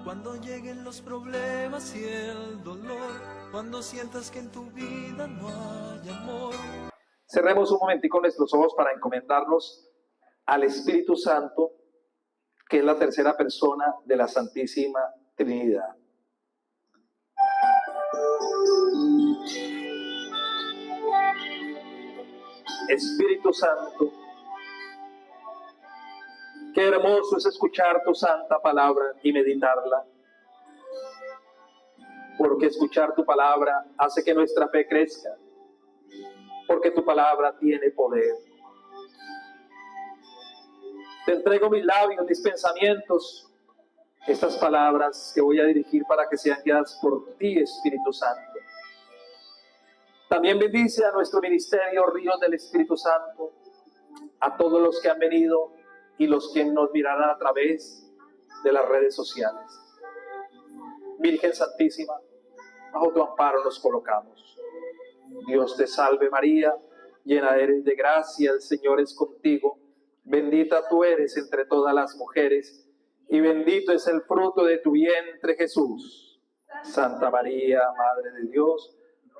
Cuando lleguen los problemas y el dolor, cuando sientas que en tu vida no hay amor. Cerremos un momentico nuestros ojos para encomendarnos al Espíritu Santo, que es la tercera persona de la Santísima Trinidad. Espíritu Santo, qué hermoso es escuchar tu santa palabra y meditarla, porque escuchar tu palabra hace que nuestra fe crezca, porque tu palabra tiene poder. Te entrego mis labios, mis pensamientos, estas palabras que voy a dirigir para que sean guiadas por ti, Espíritu Santo. También bendice a nuestro ministerio Ríos del Espíritu Santo, a todos los que han venido y los que nos mirarán a través de las redes sociales. Virgen Santísima, bajo tu amparo nos colocamos. Dios te salve María, llena eres de gracia, el Señor es contigo. Bendita tú eres entre todas las mujeres, y bendito es el fruto de tu vientre, Jesús. Santa María, Madre de Dios,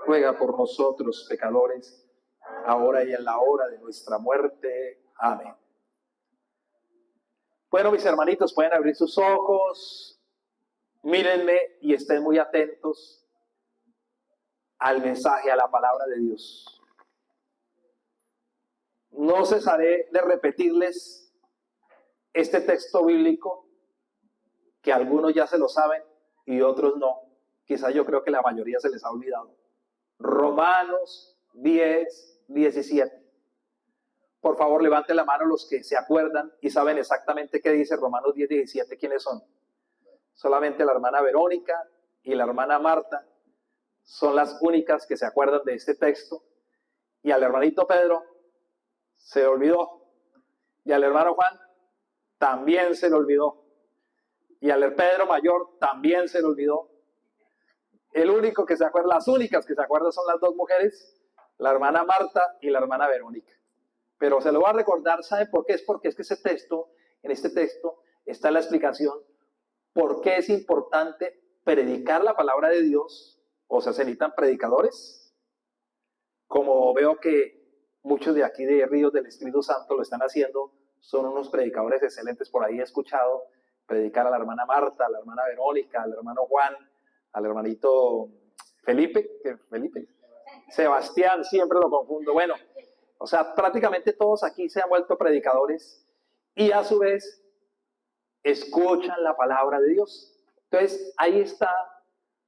ruega por nosotros pecadores, ahora y en la hora de nuestra muerte. Amén. Bueno, mis hermanitos, pueden abrir sus ojos, mírenme y estén muy atentos al mensaje, a la palabra de Dios. No cesaré de repetirles este texto bíblico, que algunos ya se lo saben y otros no. Quizá yo creo que la mayoría se les ha olvidado. Romanos 10, 17. Por favor, levanten la mano los que se acuerdan y saben exactamente qué dice Romanos 10, 17. ¿Quiénes son? Solamente la hermana Verónica y la hermana Marta son las únicas que se acuerdan de este texto. Y al hermanito Pedro se le olvidó. Y al hermano Juan también se le olvidó. Y al Pedro mayor también se le olvidó. El único que se acuerda, las únicas que se acuerdan son las dos mujeres, la hermana Marta y la hermana Verónica. Pero se lo voy a recordar, ¿sabe por qué? Es porque es que en este texto está la explicación por qué es importante predicar la palabra de Dios. O sea, se necesitan predicadores. Como veo que muchos de aquí de Ríos del Espíritu Santo lo están haciendo, son unos predicadores excelentes. Por ahí he escuchado predicar a la hermana Marta, a la hermana Verónica, al hermano Juan, al hermanito Felipe, Sebastián, siempre lo confundo. Bueno, o sea, prácticamente todos aquí se han vuelto predicadores y a su vez escuchan la palabra de Dios. Entonces, ahí está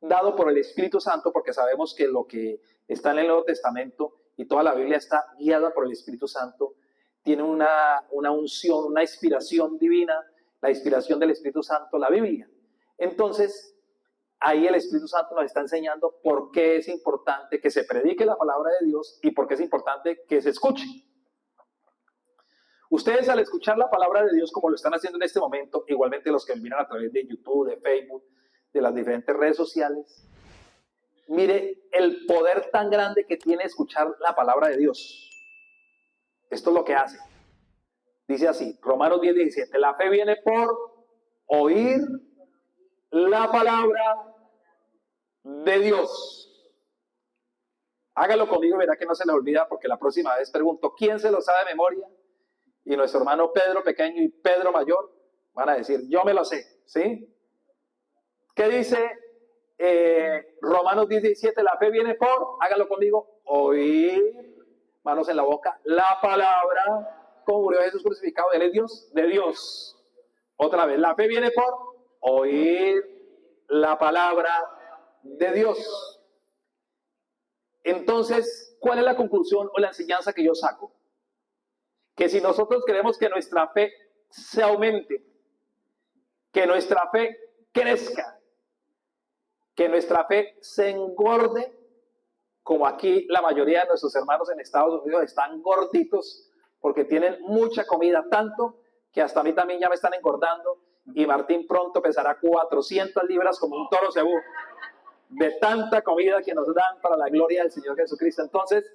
dado por el Espíritu Santo, porque sabemos que lo que está en el Nuevo Testamento y toda la Biblia está guiada por el Espíritu Santo, tiene una unción, una inspiración divina, la inspiración del Espíritu Santo, la Biblia. Entonces, ahí el Espíritu Santo nos está enseñando por qué es importante que se predique la palabra de Dios y por qué es importante que se escuche. Ustedes al escuchar la palabra de Dios como lo están haciendo en este momento, igualmente los que me miran a través de YouTube, de Facebook, de las diferentes redes sociales, mire el poder tan grande que tiene escuchar la palabra de Dios. Esto es lo que hace. Dice así, Romanos 10, 17, la fe viene por oír la palabra de Dios. Hágalo conmigo, verá que no se le olvida, porque la próxima vez pregunto, ¿quién se lo sabe de memoria? Y nuestro hermano Pedro pequeño y Pedro mayor van a decir, yo me lo sé, ¿sí? ¿Qué dice Romanos 10, 17? La fe viene por, hágalo conmigo, oír, manos en la boca, la palabra. ¿Cómo murió Jesús crucificado? ¿Él es Dios? De Dios. Otra vez, la fe viene por oír la palabra de Dios. Entonces, ¿cuál es la conclusión o la enseñanza que yo saco? Que si nosotros queremos que nuestra fe se aumente, que nuestra fe crezca, que nuestra fe se engorde, como aquí la mayoría de nuestros hermanos en Estados Unidos están gorditos porque tienen mucha comida, tanto que hasta a mí también ya me están engordando, y Martín pronto pesará 400 libras como un toro cebú, de tanta comida que nos dan para la gloria del Señor Jesucristo. Entonces,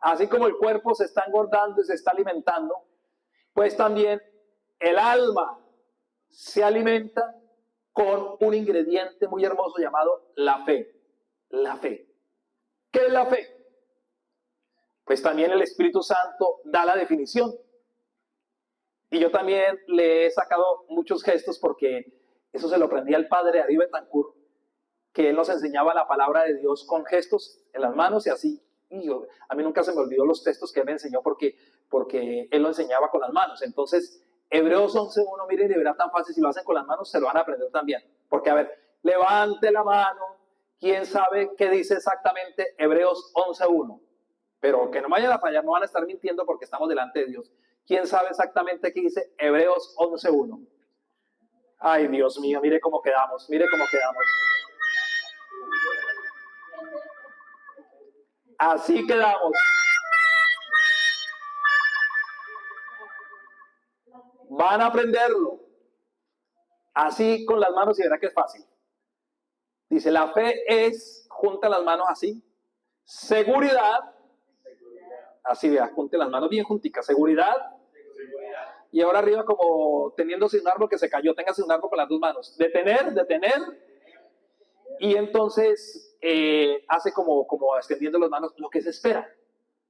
así como el cuerpo se está engordando y se está alimentando, pues también el alma se alimenta con un ingrediente muy hermoso llamado la fe. La fe. ¿Qué es la fe? Pues también el Espíritu Santo da la definición. Y yo también le he sacado muchos gestos porque eso se lo aprendí al padre Ari Betancourt, que él nos enseñaba la palabra de Dios con gestos en las manos y así. Y a mí nunca se me olvidó los textos que él me enseñó porque él lo enseñaba con las manos. Entonces, Hebreos 11:1, miren, de verdad tan fácil, si lo hacen con las manos se lo van a aprender también. Porque, a ver, levante la mano, ¿quién sabe qué dice exactamente Hebreos 11:1? Pero que no vayan a fallar, no van a estar mintiendo porque estamos delante de Dios. ¿Quién sabe exactamente qué dice Hebreos 11:1? Ay, Dios mío, mire cómo quedamos, mire cómo quedamos. Así quedamos. Van a aprenderlo. Así con las manos y verá que es fácil. Dice, la fe es, junta las manos así, seguridad. Así vea, junte las manos bien junticas, seguridad. Y ahora arriba como teniéndose un árbol que se cayó, téngase un árbol con las dos manos. Detener. Y entonces hace como extendiendo las manos, lo que se espera.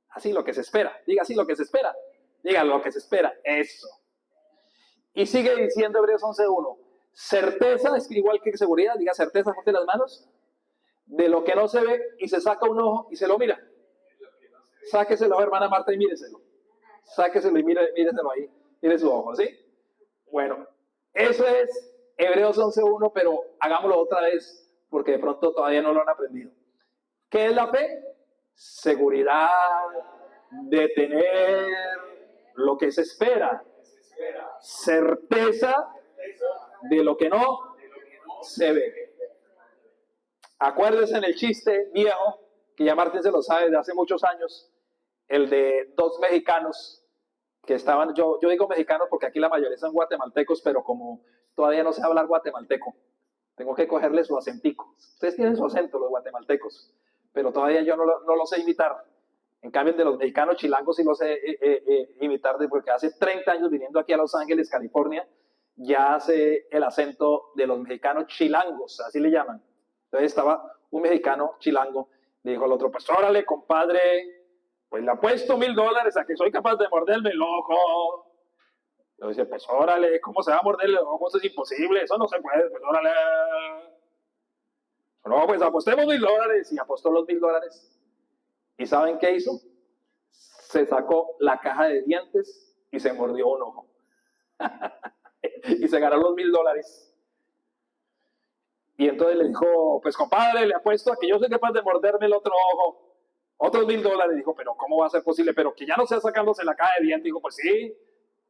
Así, lo que se espera. Diga así, lo que se espera. Diga lo que se espera. Eso. Y sigue diciendo Hebreos 11:1. Certeza, es igual que seguridad. Diga certeza, junte las manos. De lo que no se ve y se saca un ojo y se lo mira. Sáqueselo, hermana Marta, y míreselo. Sáqueselo y míreselo ahí. Mire su ojo, ¿sí? Bueno, eso es Hebreos 11:1, pero hagámoslo otra vez porque de pronto todavía no lo han aprendido. ¿Qué es la fe? Seguridad de tener lo que se espera. Certeza de lo que no se ve. Acuérdense en el chiste viejo, que ya Martín se lo sabe de hace muchos años, el de dos mexicanos que estaban, yo digo mexicanos porque aquí la mayoría son guatemaltecos, pero como todavía no sé hablar guatemalteco, tengo que cogerle su acentico. Ustedes tienen su acento, los guatemaltecos, pero todavía yo no lo sé imitar. En cambio, de los mexicanos chilangos sí lo sé imitar, porque hace 30 años viniendo aquí a Los Ángeles, California, ya hace el acento de los mexicanos chilangos, así le llaman. Entonces estaba un mexicano chilango, le dijo al otro, pues órale, compadre, pues le apuesto $1,000 a que soy capaz de morderme el ojo. Le dice, pues órale, ¿cómo se va a morder el ojo? Eso es imposible, eso no se puede, pues órale. No, pues apostemos $1,000 y apostó los $1,000. ¿Y saben qué hizo? Se sacó la caja de dientes y se mordió un ojo. Y se ganó los $1,000. Y entonces le dijo, pues compadre, le apuesto a que yo soy capaz de morderme el otro ojo. Otros $1,000. Dijo, pero ¿cómo va a ser posible? Pero que ya no sea sacándose la caja de dientes. Dijo, pues sí,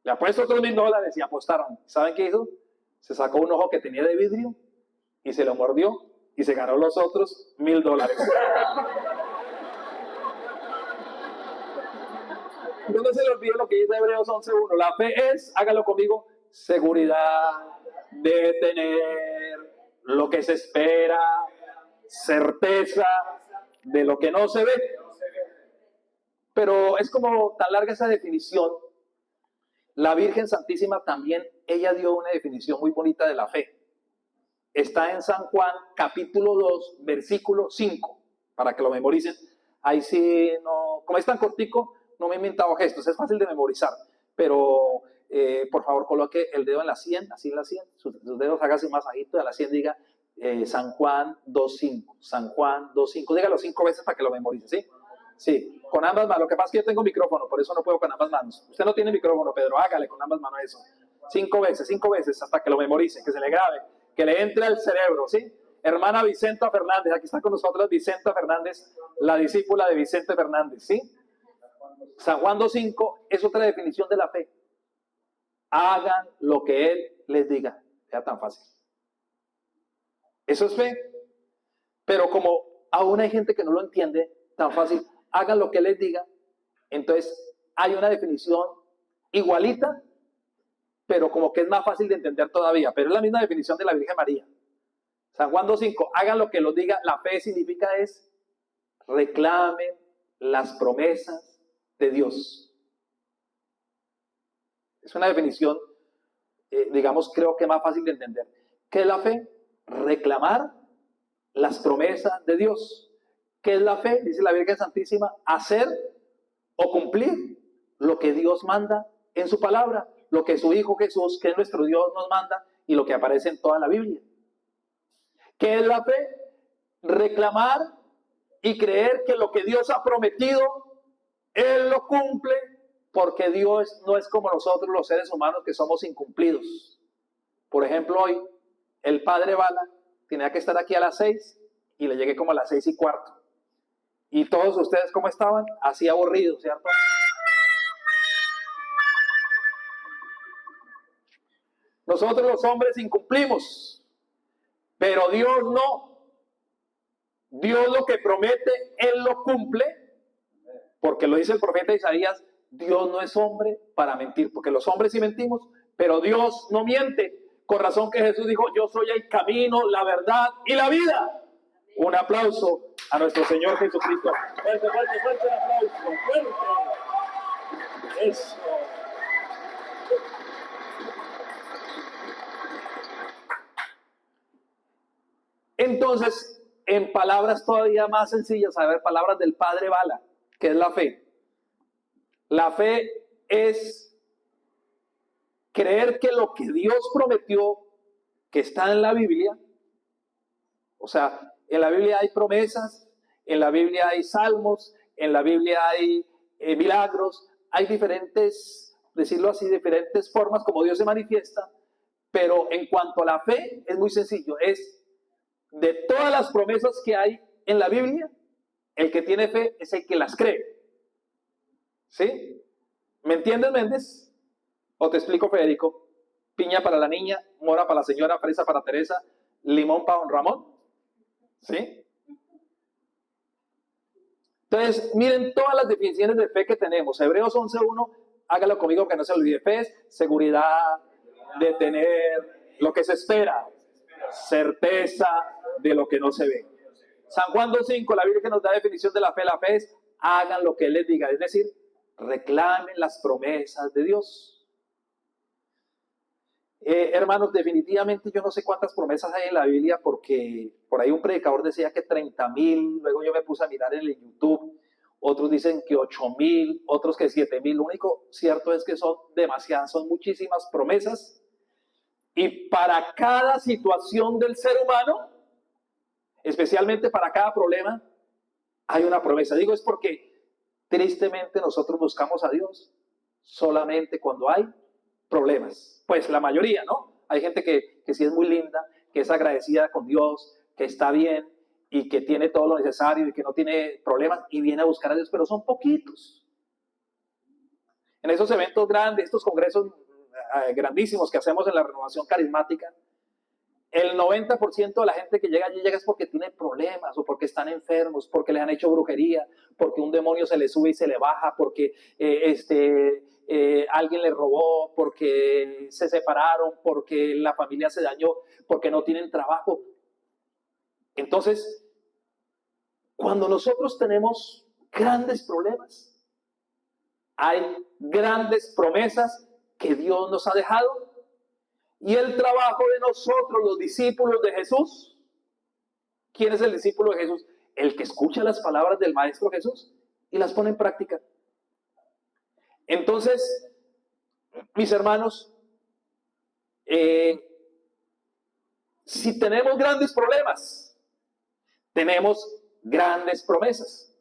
le apuesto otros $1,000 y apostaron. ¿Saben qué hizo? Se sacó un ojo que tenía de vidrio y se lo mordió y se ganó los otros $1,000. No se le olvide lo que dice Hebreos 11:1. La fe es, hágalo conmigo, seguridad de tener lo que se espera, certeza de lo que no se ve. Pero es como tan larga esa definición. La Virgen Santísima también, ella dio una definición muy bonita de la fe. Está en San Juan, capítulo 2, versículo 5, para que lo memoricen. Ahí sí, no, como es tan cortico, no me he inventado gestos, es fácil de memorizar, pero por favor coloque el dedo en la 100, así en la 100, sus dedos hágase un masajito de la 100, diga San Juan 2.5, San Juan 2.5, dígalo 5 veces para que lo memorice, ¿sí? Sí, con ambas manos, lo que pasa es que yo tengo micrófono, por eso no puedo con ambas manos. Usted no tiene micrófono, Pedro, hágale con ambas manos eso. 5 veces, hasta que lo memorice, que se le grabe, que le entre al cerebro, ¿sí? Hermana Vicenta Fernández, aquí está con nosotros Vicenta Fernández, la discípula de Vicente Fernández, ¿sí? San Juan 2.5 es otra definición de la fe. Hagan lo que Él les diga. Sea tan fácil. Eso es fe. Pero como aún hay gente que no lo entiende tan fácil, hagan lo que Él les diga. Entonces hay una definición igualita, pero como que es más fácil de entender todavía. Pero es la misma definición de la Virgen María. San Juan 2.5, hagan lo que los diga. La fe significa es reclamen las promesas de Dios. Es una definición, digamos, creo que más fácil de entender. ¿Qué es la fe? Reclamar las promesas de Dios. ¿Qué es la fe? Dice la Virgen Santísima, hacer o cumplir lo que Dios manda en su palabra, lo que su Hijo Jesús, que es nuestro Dios, nos manda y lo que aparece en toda la Biblia. ¿Qué es la fe? Reclamar y creer que lo que Dios ha prometido, Él lo cumple, porque Dios no es como nosotros los seres humanos que somos incumplidos. Por ejemplo, hoy el padre Bala tenía que estar aquí a las 6 y le llegué como a las 6:15. Y todos ustedes, ¿cómo estaban? Así aburridos, ¿cierto? Nosotros los hombres incumplimos, pero Dios no. Dios lo que promete, Él lo cumple, porque lo dice el profeta Isaías, Dios no es hombre para mentir, porque los hombres sí mentimos, pero Dios no miente. Con razón que Jesús dijo, yo soy el camino, la verdad y la vida. Un aplauso a nuestro Señor Jesucristo. Fuerte, fuerte, fuerte el aplauso, fuerte. Eso. Entonces, en palabras todavía más sencillas, a ver, palabras del padre Bala, ¿qué es la fe? La fe es creer que lo que Dios prometió, que está en la Biblia, o sea, en la Biblia hay promesas, en la Biblia hay salmos, en la Biblia hay milagros, hay diferentes, decirlo así, diferentes formas como Dios se manifiesta, pero en cuanto a la fe, es muy sencillo, es de todas las promesas que hay en la Biblia, el que tiene fe es el que las cree. ¿Sí? ¿Me entiendes, Méndez? ¿O te explico, Federico? Piña para la niña, mora para la señora, fresa para Teresa, limón para don Ramón. ¿Sí? Entonces, miren todas las definiciones de fe que tenemos. Hebreos 11:1, hágalo conmigo que no se olvide. Fe es seguridad de tener lo que se espera, certeza de lo que no se ve. San Juan 2:5, la Biblia que nos da definición de la fe. La fe es hagan lo que Él les diga, es decir, reclamen las promesas de Dios. Hermanos, definitivamente yo no sé cuántas promesas hay en la Biblia, porque por ahí un predicador decía que 30,000, luego yo me puse a mirar en el YouTube, otros dicen que 8,000, otros que 7,000. Lo único cierto es que son demasiadas, son muchísimas promesas, y para cada situación del ser humano, especialmente para cada problema, hay una promesa. Digo, es porque tristemente nosotros buscamos a Dios solamente cuando hay problemas. Pues la mayoría, ¿no? Hay gente que sí es muy linda, que es agradecida con Dios, que está bien y que tiene todo lo necesario y que no tiene problemas y viene a buscar a Dios, pero son poquitos. En esos eventos grandes, estos congresos grandísimos que hacemos en la renovación carismática, el 90% de la gente que llega allí llega es porque tiene problemas o porque están enfermos, porque les han hecho brujería, porque un demonio se le sube y se le baja, porque alguien le robó, porque se separaron, porque la familia se dañó, porque no tienen trabajo. Entonces, cuando nosotros tenemos grandes problemas, hay grandes promesas que Dios nos ha dejado. Y el trabajo de nosotros, los discípulos de Jesús, ¿quién es el discípulo de Jesús? El que escucha las palabras del Maestro Jesús y las pone en práctica. Entonces, mis hermanos, si tenemos grandes problemas, tenemos grandes promesas.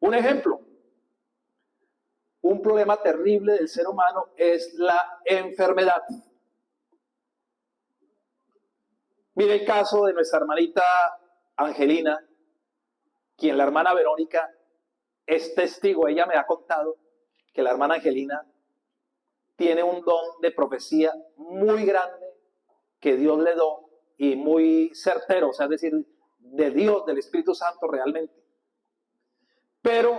Un ejemplo, un problema terrible del ser humano es la enfermedad. Mire el caso de nuestra hermanita Angelina, quien la hermana Verónica es testigo. Ella me ha contado que la hermana Angelina tiene un don de profecía muy grande que Dios le dio y muy certero, o sea, es decir, de Dios, del Espíritu Santo realmente. Pero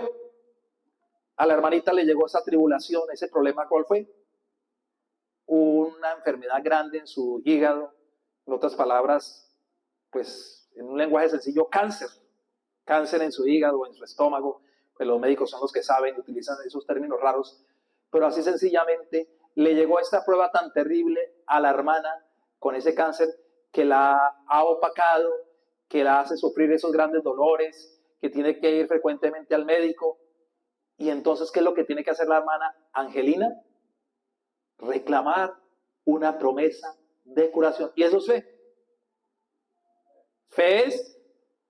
a la hermanita le llegó esa tribulación, ese problema. ¿Cuál fue? Una enfermedad grande en su hígado, en otras palabras, pues en un lenguaje sencillo, cáncer en su hígado, en su estómago. Pues los médicos son los que saben y utilizan esos términos raros, pero así sencillamente le llegó esta prueba tan terrible a la hermana con ese cáncer que la ha opacado, que la hace sufrir esos grandes dolores, que tiene que ir frecuentemente al médico. Y entonces, ¿qué es lo que tiene que hacer la hermana Angelina? Reclamar una promesa de curación. Y eso es fe. Fe es,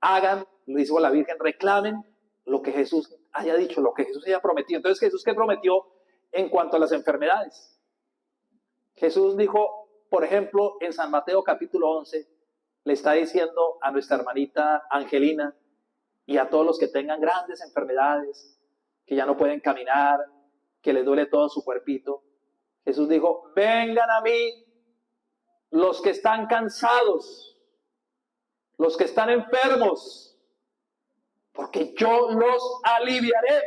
hagan, lo dijo la Virgen, reclamen lo que Jesús haya dicho, lo que Jesús haya prometido. Entonces, ¿Jesús qué prometió en cuanto a las enfermedades? Jesús dijo, por ejemplo, en San Mateo capítulo 11, le está diciendo a nuestra hermanita Angelina y a todos los que tengan grandes enfermedades, que ya no pueden caminar, que les duele todo su cuerpito. Jesús dijo, vengan a mí los que están cansados, los que están enfermos, porque yo los aliviaré.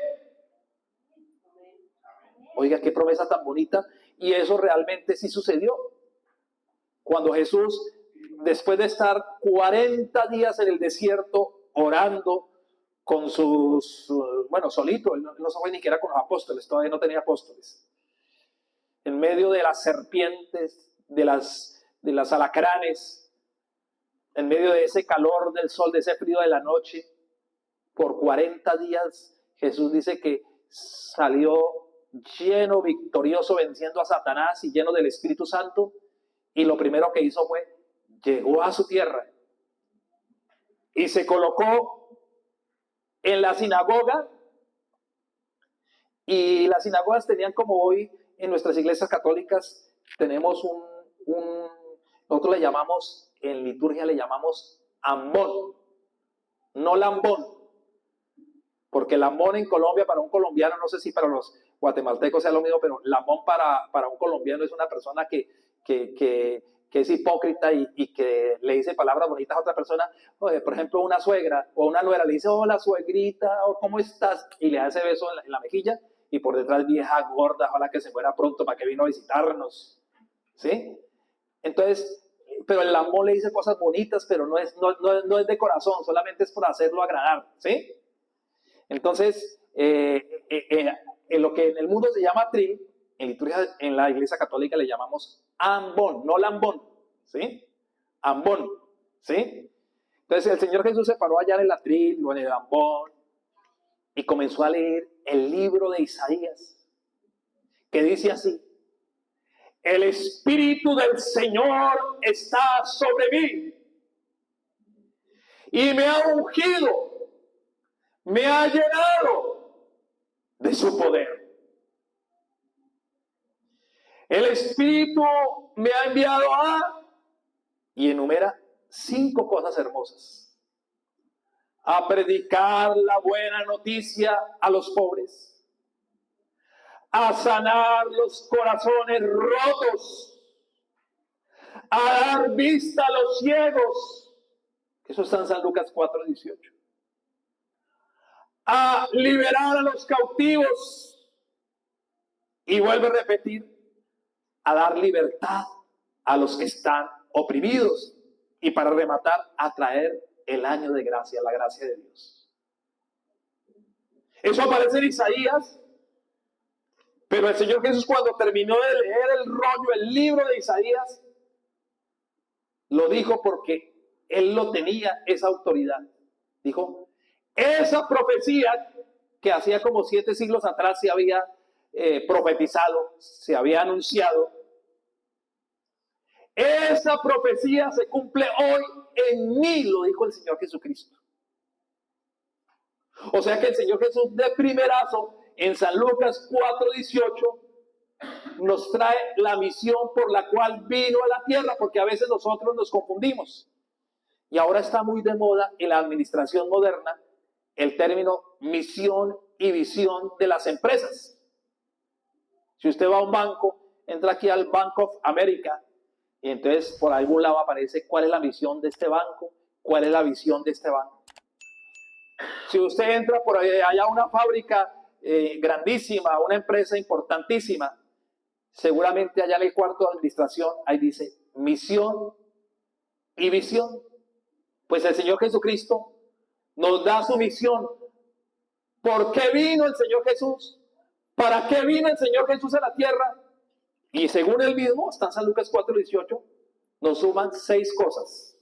Oiga, qué promesa tan bonita. Y eso realmente sí sucedió. Cuando Jesús, después de estar 40 días en el desierto orando con sus, bueno, solito, él no se fue ni siquiera con los apóstoles, todavía no tenía apóstoles, en medio de las serpientes, de las alacranes, en medio de ese calor del sol, de ese frío de la noche, por 40 días, Jesús dice que salió lleno, victorioso, venciendo a Satanás y lleno del Espíritu Santo. Y lo primero que hizo fue, llegó a su tierra y se colocó en la sinagoga. Y las sinagogas tenían, como hoy en nuestras iglesias católicas, tenemos nosotros le llamamos, en liturgia le llamamos ambón, no lambón. Porque lambón en Colombia, para un colombiano, no sé si para los guatemaltecos sea lo mismo, pero lambón para un colombiano es una persona que es hipócrita y que le dice palabras bonitas a otra persona. Por ejemplo, una suegra o una nuera le dice, hola suegrita, o ¿cómo estás? Y le da ese beso en la mejilla, y por detrás, vieja gorda, ojalá que se muera pronto, para que vino a visitarnos. ¿Sí? Entonces, pero el lambón le dice cosas bonitas, pero no es de corazón, solamente es por hacerlo agradar. ¿Sí? Entonces, en lo que en el mundo se llama tril, en liturgia, en la iglesia católica le llamamos ambón, no lambón, ¿sí? Ambón, ¿sí? Entonces el Señor Jesús se paró allá en el atril o en el ambón y comenzó a leer el libro de Isaías, que dice así: el Espíritu del Señor está sobre mí y me ha ungido, me ha llenado de su poder. El Espíritu me ha enviado y enumera 5 cosas hermosas: a predicar la buena noticia a los pobres, a sanar los corazones rotos, a dar vista a los ciegos, eso está en San Lucas 4:18, a liberar a los cautivos, y vuelve a repetir, a dar libertad a los que están oprimidos, y para rematar, a traer el año de gracia, la gracia de Dios. Eso aparece en Isaías, pero el Señor Jesús, cuando terminó de leer el libro de Isaías, lo dijo porque Él lo tenía, esa autoridad. Dijo, esa profecía que hacía como 7 siglos atrás se había profetizado, se había anunciado, esa profecía se cumple hoy en mí, lo dijo el Señor Jesucristo. O sea que el Señor Jesús de primerazo en San Lucas 4:18 nos trae la misión por la cual vino a la tierra, porque a veces nosotros nos confundimos. Y ahora está muy de moda en la administración moderna el término misión y visión de las empresas. Si usted va a un banco, entra aquí al Bank of America, y entonces por algún lado aparece cuál es la misión de este banco, cuál es la visión de este banco. Si usted entra por allá a una fábrica grandísima, una empresa importantísima, seguramente allá en el cuarto de administración, ahí dice misión y visión. Pues el Señor Jesucristo nos da su misión. ¿Por qué vino el Señor Jesús? ¿Para qué vino el Señor Jesús a la tierra? Y según él mismo, está en San Lucas 4:18, nos suman 6 cosas.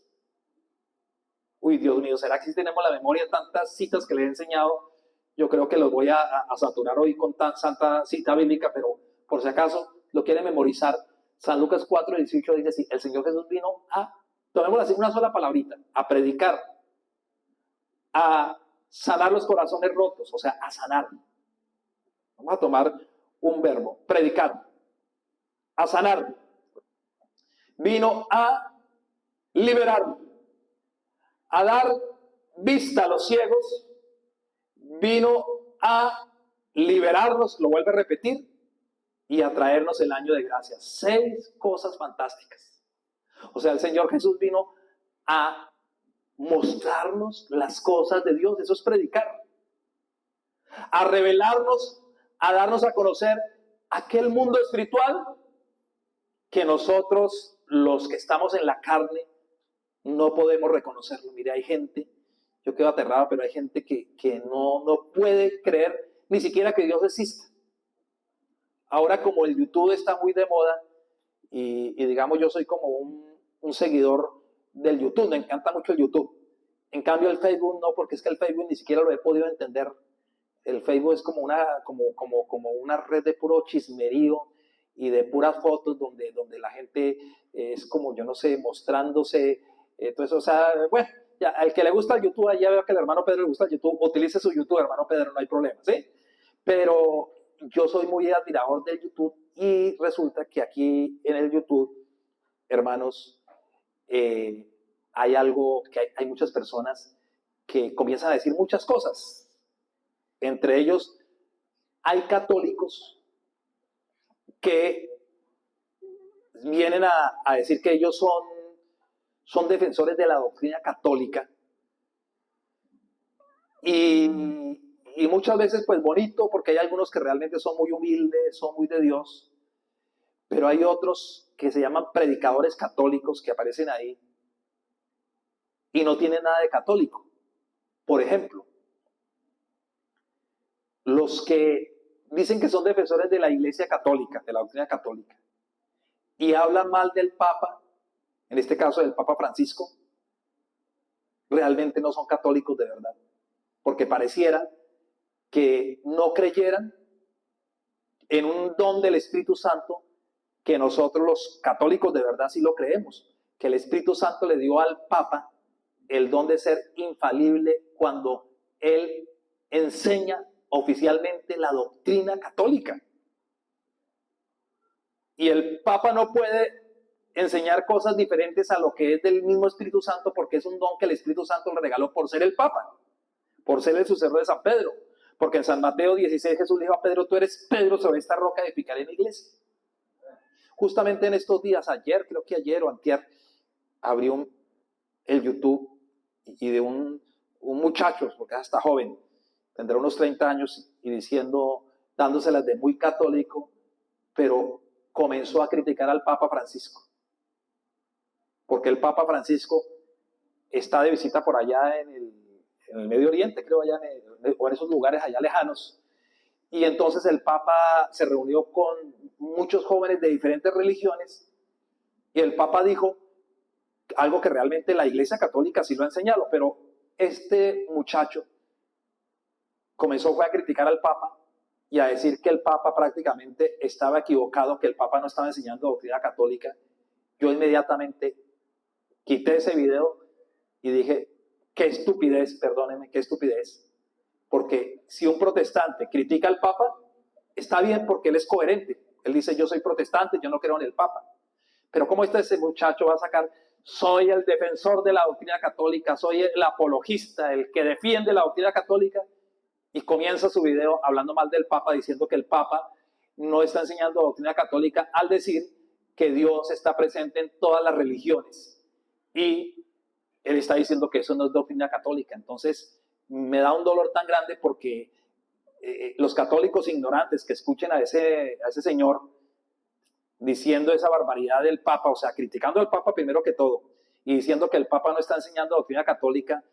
Uy, Dios mío, ¿será que si tenemos la memoria tantas citas que les he enseñado? Yo creo que los voy a saturar hoy con tan santa cita bíblica, pero por si acaso lo quieren memorizar. San Lucas 4:18 dice así: el Señor Jesús vino a, tomémoslo así, una sola palabrita, a predicar, a sanar los corazones rotos, o sea, a sanar. Vamos a tomar un verbo, predicar, a sanar. Vino a liberar, a dar vista a los ciegos, vino a liberarnos, lo vuelve a repetir, y a traernos el año de gracia. 6 cosas fantásticas. O sea, el Señor Jesús vino a mostrarnos las cosas de Dios, eso es predicar. A revelarnos, a darnos a conocer aquel mundo espiritual que nosotros, los que estamos en la carne, no podemos reconocerlo. Mire, hay gente, yo quedo aterrado, pero hay gente que no puede creer ni siquiera que Dios exista. Ahora, como el YouTube está muy de moda, y digamos, yo soy como un seguidor del YouTube, me encanta mucho el YouTube. En cambio, el Facebook no, porque es que el Facebook ni siquiera lo he podido entender. El Facebook es como una red de puro chismerío y de puras fotos donde la gente es como, yo no sé, mostrándose. Entonces, o sea, bueno, ya, al que le gusta el YouTube, ya veo que el hermano Pedro le gusta el YouTube, utilice su YouTube, hermano Pedro, no hay problema, ¿sí? Pero yo soy muy admirador del YouTube y resulta que aquí en el YouTube, hermanos, hay algo que hay muchas personas que comienzan a decir muchas cosas. Entre ellos, hay católicos que vienen a decir que ellos son defensores de la doctrina católica y muchas veces pues bonito, porque hay algunos que realmente son muy humildes, son muy de Dios, pero hay otros que se llaman predicadores católicos que aparecen ahí y no tienen nada de católico. Por ejemplo, los que dicen que son defensores de la Iglesia católica, de la doctrina católica, y hablan mal del Papa, en este caso del Papa Francisco, realmente no son católicos de verdad, porque pareciera que no creyeran en un don del Espíritu Santo que nosotros los católicos de verdad sí lo creemos, que el Espíritu Santo le dio al Papa el don de ser infalible cuando él enseña oficialmente la doctrina católica. Y el Papa no puede enseñar cosas diferentes a lo que es del mismo Espíritu Santo, porque es un don que el Espíritu Santo le regaló por ser el Papa, por ser el sucesor de San Pedro. Porque en San Mateo 16 Jesús le dijo a Pedro: tú eres Pedro, sobre esta roca edificaré mi iglesia. Justamente en estos días, creo que ayer o antier, abrió el YouTube y de un muchacho, porque hasta joven, tendrá unos 30 años, y diciendo, dándoselas de muy católico, pero comenzó a criticar al Papa Francisco. Porque el Papa Francisco está de visita por allá en el Medio Oriente, creo, allá o en esos lugares allá lejanos. Y entonces el Papa se reunió con muchos jóvenes de diferentes religiones y el Papa dijo algo que realmente la Iglesia Católica sí lo ha enseñado, pero este muchacho comenzó a criticar al Papa y a decir que el Papa prácticamente estaba equivocado, que el Papa no estaba enseñando doctrina católica. Yo inmediatamente quité ese video y dije: qué estupidez, perdónenme, qué estupidez. Porque si un protestante critica al Papa, está bien, porque él es coherente. Él dice: yo soy protestante, yo no creo en el Papa. Pero ¿cómo ese muchacho va a sacar: soy el defensor de la doctrina católica, soy el apologista, el que defiende la doctrina católica? Y comienza su video hablando mal del Papa, diciendo que el Papa no está enseñando doctrina católica, al decir que Dios está presente en todas las religiones. Y él está diciendo que eso no es doctrina católica. Entonces me da un dolor tan grande, porque los católicos ignorantes que escuchen a ese señor diciendo esa barbaridad del Papa, o sea, criticando al Papa primero que todo, y diciendo que el Papa no está enseñando doctrina católica,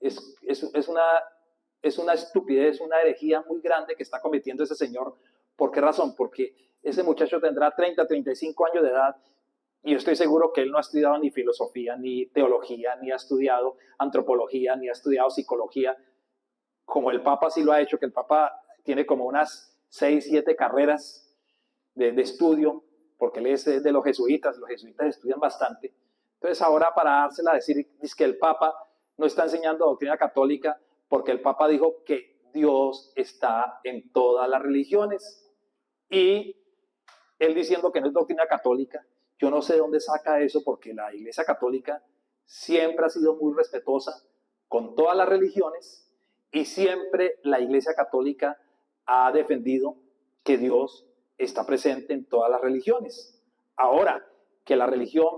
es una estupidez, una herejía muy grande que está cometiendo ese señor. ¿Por qué razón? Porque ese muchacho tendrá 30, 35 años de edad Y yo estoy seguro que él no ha estudiado ni filosofía, ni teología, ni ha estudiado antropología, ni ha estudiado psicología, como el Papa sí lo ha hecho, que el Papa tiene como unas 6, 7 carreras de estudio, porque él es de los jesuitas estudian bastante. Entonces ahora para dársela a decir es que el Papa no está enseñando doctrina católica, porque el Papa dijo que Dios está en todas las religiones. Y él diciendo que no es doctrina católica, yo no sé de dónde saca eso, porque la Iglesia Católica siempre ha sido muy respetuosa con todas las religiones y siempre la Iglesia Católica ha defendido que Dios está presente en todas las religiones. Ahora, que la religión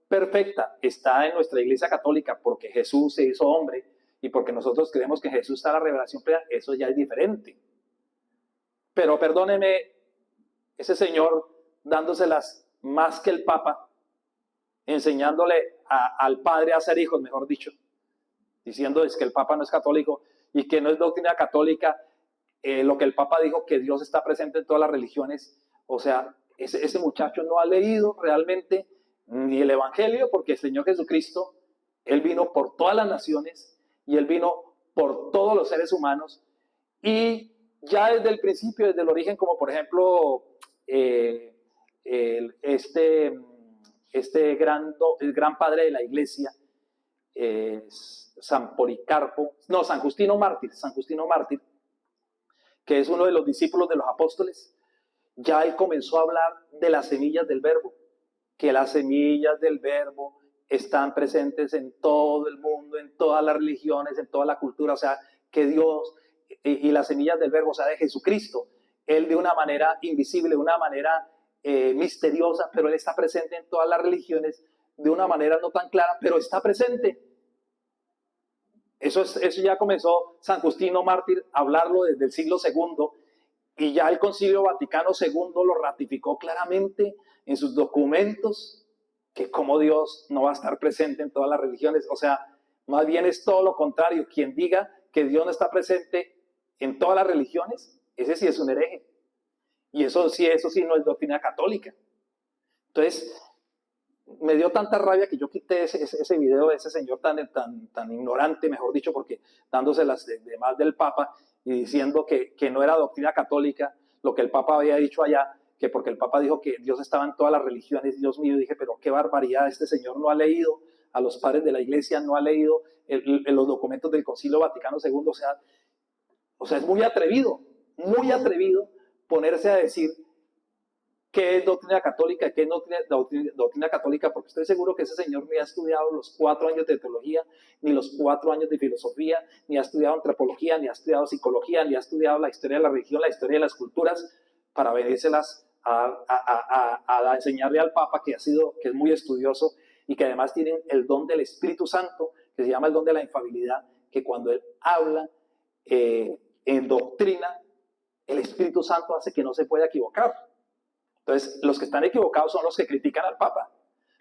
perfecta está en nuestra Iglesia Católica porque Jesús se hizo hombre y porque nosotros creemos que Jesús está en la revelación plena, eso ya es diferente. Pero perdóneme, ese señor dándoselas más que el Papa, enseñándole al padre a ser hijos, mejor dicho, diciendo es que el Papa no es católico y que no es doctrina católica, lo que el Papa dijo, que Dios está presente en todas las religiones. O sea, ese muchacho no ha leído realmente ni el Evangelio, porque el Señor Jesucristo, Él vino por todas las naciones y Él vino por todos los seres humanos, y ya desde el principio, desde el origen, como por ejemplo el gran padre de la iglesia, San Justino Mártir, que es uno de los discípulos de los apóstoles, ya él comenzó a hablar de las semillas del verbo, que las semillas del verbo están presentes en todo el mundo, en todas las religiones, en toda la cultura. O sea, que Dios y las semillas del verbo, o sea, de Jesucristo, Él de una manera invisible, de una manera misteriosa, pero Él está presente en todas las religiones, de una manera no tan clara, pero está presente. Eso ya comenzó San Justino Mártir a hablarlo desde el siglo II, y ya el Concilio Vaticano II lo ratificó claramente en sus documentos, que como Dios no va a estar presente en todas las religiones. O sea, más bien es todo lo contrario. Quien diga que Dios no está presente en todas las religiones, ese sí es un hereje. Y eso sí no es doctrina católica. Entonces, me dio tanta rabia que yo quité ese video de ese señor tan ignorante, mejor dicho, porque dándoselas de más del Papa y diciendo que no era doctrina católica lo que el Papa había dicho allá, que porque el Papa dijo que Dios estaba en todas las religiones. Dios mío, dije, pero qué barbaridad, este señor no ha leído a los padres de la iglesia, no ha leído los documentos del Concilio Vaticano II. O sea, es muy atrevido ponerse a decir qué es doctrina católica, qué es doctrina católica, porque estoy seguro que ese señor ni ha estudiado los 4 años de teología, ni los 4 años de filosofía, ni ha estudiado antropología, ni ha estudiado psicología, ni ha estudiado la historia de la religión, la historia de las culturas, para venírselas a enseñarle al Papa, que es muy estudioso y que además tiene el don del Espíritu Santo, que se llama el don de la infalibilidad, que cuando él habla en doctrina, el Espíritu Santo hace que no se pueda equivocar. Entonces, los que están equivocados son los que critican al Papa.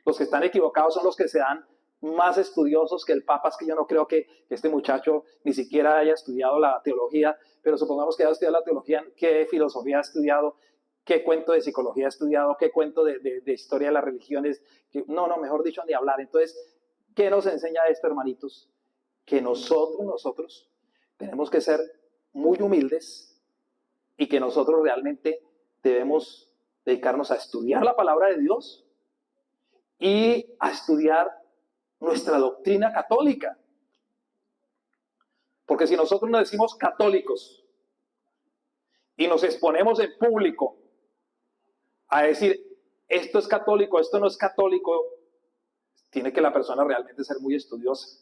Los que están equivocados son los que se dan más estudiosos que el Papa. Es que yo no creo que este muchacho ni siquiera haya estudiado la teología, pero supongamos que haya estudiado la teología, ¿qué filosofía ha estudiado? ¿Qué cuento de psicología ha estudiado? ¿Qué cuento de historia de las religiones? No, mejor dicho, ni hablar. Entonces, ¿qué nos enseña esto, hermanitos? Que nosotros tenemos que ser muy humildes y que nosotros realmente debemos dedicarnos a estudiar la palabra de Dios y a estudiar nuestra doctrina católica. Porque si nosotros nos decimos católicos y nos exponemos en público a decir esto es católico, esto no es católico, tiene que la persona realmente ser muy estudiosa.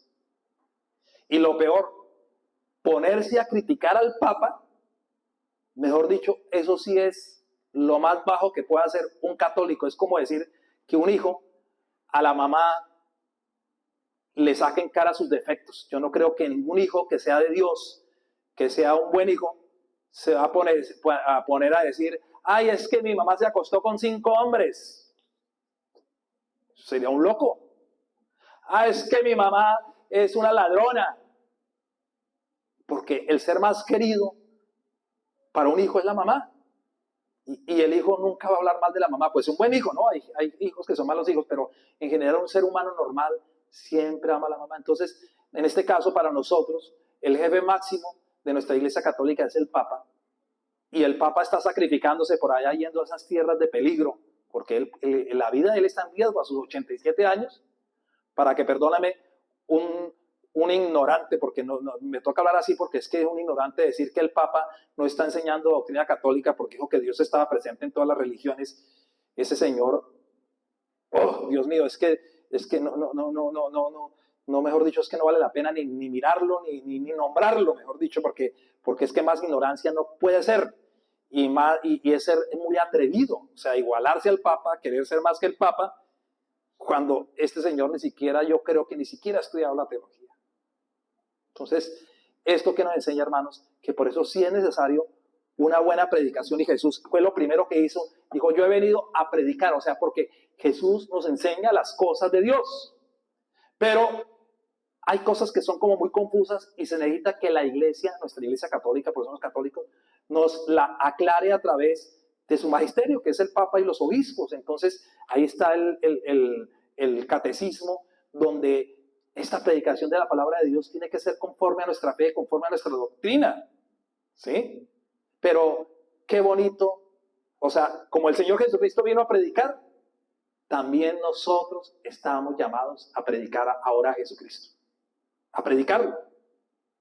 Y lo peor, ponerse a criticar al Papa, mejor dicho, eso sí es lo más bajo que puede hacer un católico. Es como decir que un hijo a la mamá le saque en cara sus defectos. Yo no creo que ningún hijo que sea de Dios, que sea un buen hijo, se va a poner a decir, ay, es que mi mamá se acostó con 5 hombres. Sería un loco. Ah, es que mi mamá es una ladrona. Porque el ser más querido para un hijo es la mamá. Y el hijo nunca va a hablar mal de la mamá. Pues un buen hijo, ¿no? Hay hijos que son malos hijos, pero en general un ser humano normal siempre ama a la mamá. Entonces, en este caso, para nosotros, el jefe máximo de nuestra Iglesia Católica es el Papa. Y el Papa está sacrificándose por allá yendo a esas tierras de peligro, porque la vida de él está en riesgo a sus 87 años, para que, perdóname, un ignorante, porque me toca hablar así, porque es que es un ignorante decir que el Papa no está enseñando doctrina católica porque dijo que Dios estaba presente en todas las religiones. Ese señor, oh, Dios mío, es que no, mejor dicho, es que no vale la pena ni mirarlo, ni nombrarlo, mejor dicho, porque es que más ignorancia no puede ser. Y es ser muy atrevido, o sea, igualarse al Papa, querer ser más que el Papa, cuando este señor ni siquiera, yo creo que ni siquiera ha estudiado la teología. Entonces, esto que nos enseña, hermanos, que por eso sí es necesario una buena predicación, y Jesús fue lo primero que hizo, dijo, yo he venido a predicar, o sea, porque Jesús nos enseña las cosas de Dios, pero hay cosas que son como muy confusas y se necesita que la iglesia, nuestra iglesia católica, por eso somos católicos, nos la aclare a través de su magisterio, que es el Papa y los obispos. Entonces, ahí está el catecismo, donde esta predicación de la palabra de Dios tiene que ser conforme a nuestra fe, conforme a nuestra doctrina, ¿sí? Pero qué bonito, o sea, como el Señor Jesucristo vino a predicar, también nosotros estamos llamados a predicar ahora a Jesucristo, a predicarlo.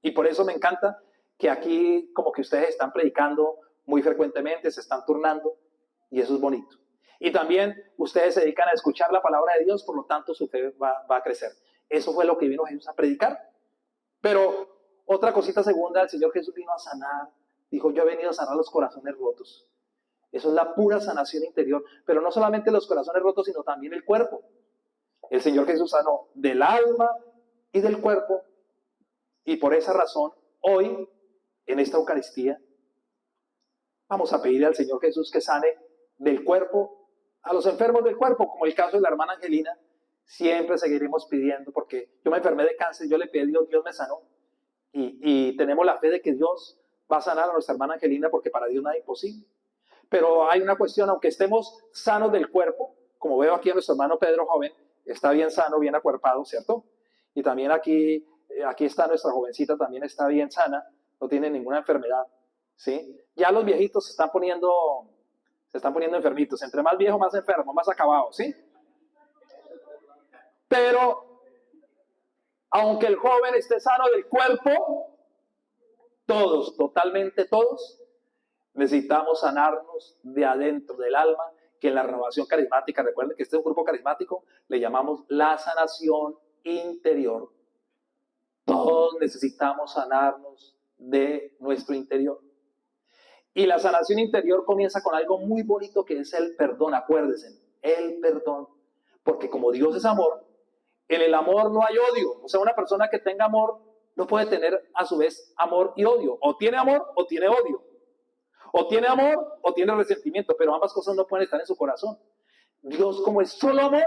Y por eso me encanta que aquí como que ustedes están predicando muy frecuentemente, se están turnando, y eso es bonito. Y también ustedes se dedican a escuchar la palabra de Dios, por lo tanto su fe va a crecer. Eso fue lo que vino Jesús a predicar. Pero otra cosita segunda, el Señor Jesús vino a sanar. Dijo, yo he venido a sanar los corazones rotos. Eso es la pura sanación interior. Pero no solamente los corazones rotos, sino también el cuerpo. El Señor Jesús sanó del alma y del cuerpo. Y por esa razón, hoy, en esta Eucaristía, vamos a pedirle al Señor Jesús que sane del cuerpo a los enfermos del cuerpo, como el caso de la hermana Angelina. Siempre seguiremos pidiendo, porque yo me enfermé de cáncer, yo le pedí a Dios, Dios me sanó. Y tenemos la fe de que Dios va a sanar a nuestra hermana Angelina, porque para Dios nada es imposible. Pero hay una cuestión, aunque estemos sanos del cuerpo, como veo aquí a nuestro hermano Pedro joven, está bien sano, bien acuerpado, ¿cierto? Y también aquí está nuestra jovencita, también está bien sana, no tiene ninguna enfermedad, ¿sí? Ya los viejitos se están poniendo enfermitos, entre más viejo, más enfermo, más acabado, ¿sí? Pero, aunque el joven esté sano del cuerpo, todos, totalmente todos, necesitamos sanarnos de adentro del alma, que en la renovación carismática, recuerden que este es un grupo carismático, le llamamos la sanación interior. Todos necesitamos sanarnos de nuestro interior. Y la sanación interior comienza con algo muy bonito que es el perdón, acuérdense, el perdón. Porque como Dios es amor, en el amor no hay odio. O sea, una persona que tenga amor no puede tener a su vez amor y odio. O tiene amor o tiene odio. O tiene amor o tiene resentimiento, pero ambas cosas no pueden estar en su corazón. Dios, como es solo amor,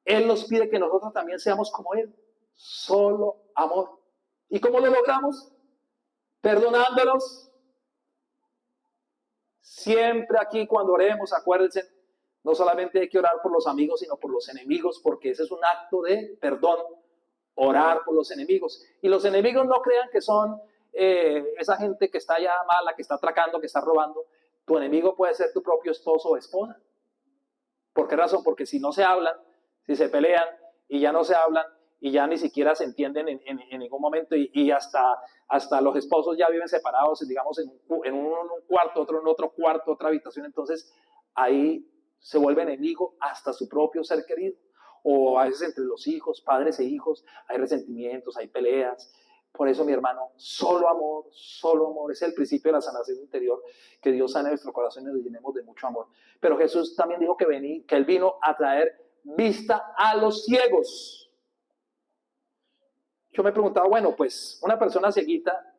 Él nos pide que nosotros también seamos como Él. Solo amor. ¿Y cómo lo logramos? Perdonándolos. Siempre aquí cuando oremos, acuérdense, no solamente hay que orar por los amigos, sino por los enemigos, porque ese es un acto de perdón, orar por los enemigos. Y los enemigos no crean que son esa gente que está ya mala, que está atracando, que está robando. Tu enemigo puede ser tu propio esposo o esposa. ¿Por qué razón? Porque si no se hablan, si se pelean y ya no se hablan y ya ni siquiera se entienden en ningún momento y hasta los esposos ya viven separados, digamos, en un cuarto, otro en otro cuarto, otra habitación, entonces ahí se vuelve enemigo hasta su propio ser querido. O a veces entre los hijos, padres e hijos, hay resentimientos, hay peleas. Por eso, mi hermano, solo amor, es el principio de la sanación interior, que Dios sane nuestro corazón y nos llenemos de mucho amor. Pero Jesús también dijo que Él vino a traer vista a los ciegos. Yo me preguntaba, bueno, pues una persona cieguita,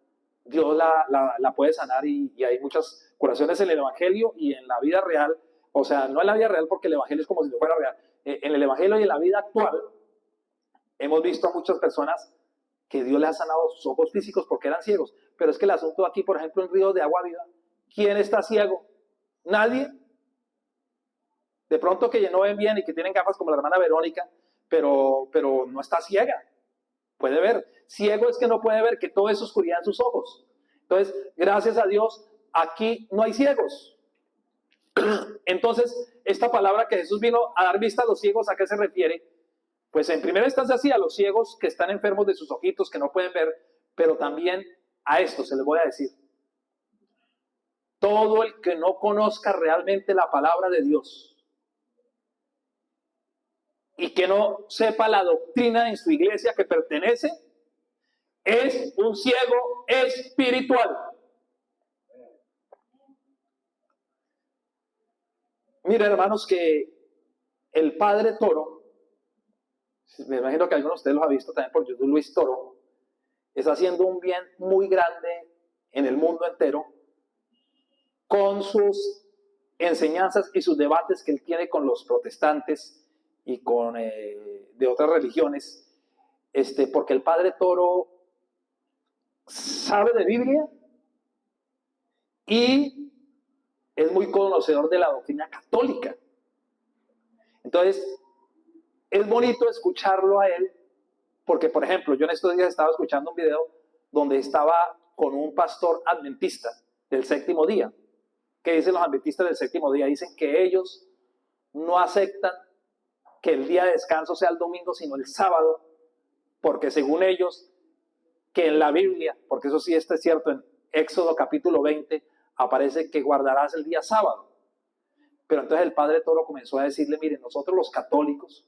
Dios la puede sanar y hay muchas curaciones en el Evangelio y en la vida real. O sea, no en la vida real porque el Evangelio es como si no fuera real. En el Evangelio y en la vida actual hemos visto a muchas personas que Dios les ha sanado sus ojos físicos porque eran ciegos. Pero es que el asunto aquí, por ejemplo, en Río de Agua Viva, ¿Quién está ciego? Nadie. De pronto que no ven bien y que tienen gafas como la hermana Verónica, pero no está ciega. Puede ver. Ciego es que no puede ver, que todo es oscuridad en sus ojos. Entonces, gracias a Dios, aquí no hay ciegos. Entonces, esta palabra que Jesús vino a dar vista a los ciegos, ¿a qué se refiere? Pues en primera instancia así, a los ciegos que están enfermos de sus ojitos, que no pueden ver, pero también a esto se les voy a decir. Todo el que no conozca realmente la palabra de Dios y que no sepa la doctrina en su iglesia que pertenece, es un ciego espiritual. Miren, hermanos, que el padre Toro, me imagino que algunos de ustedes los ha visto también por YouTube, Luis Toro, está haciendo un bien muy grande en el mundo entero con sus enseñanzas y sus debates que él tiene con los protestantes y con de otras religiones, porque el padre Toro sabe de Biblia y es muy conocedor de la doctrina católica. Entonces, es bonito escucharlo a él, porque, por ejemplo, yo en estos días estaba escuchando un video donde estaba con un pastor adventista del séptimo día. ¿Qué dicen los adventistas del séptimo día? Dicen que ellos no aceptan que el día de descanso sea el domingo, sino el sábado, porque según ellos, que en la Biblia, porque eso sí es cierto, en Éxodo capítulo 20, aparece que guardarás el día sábado. Pero entonces el padre Toro comenzó a decirle, miren, nosotros los católicos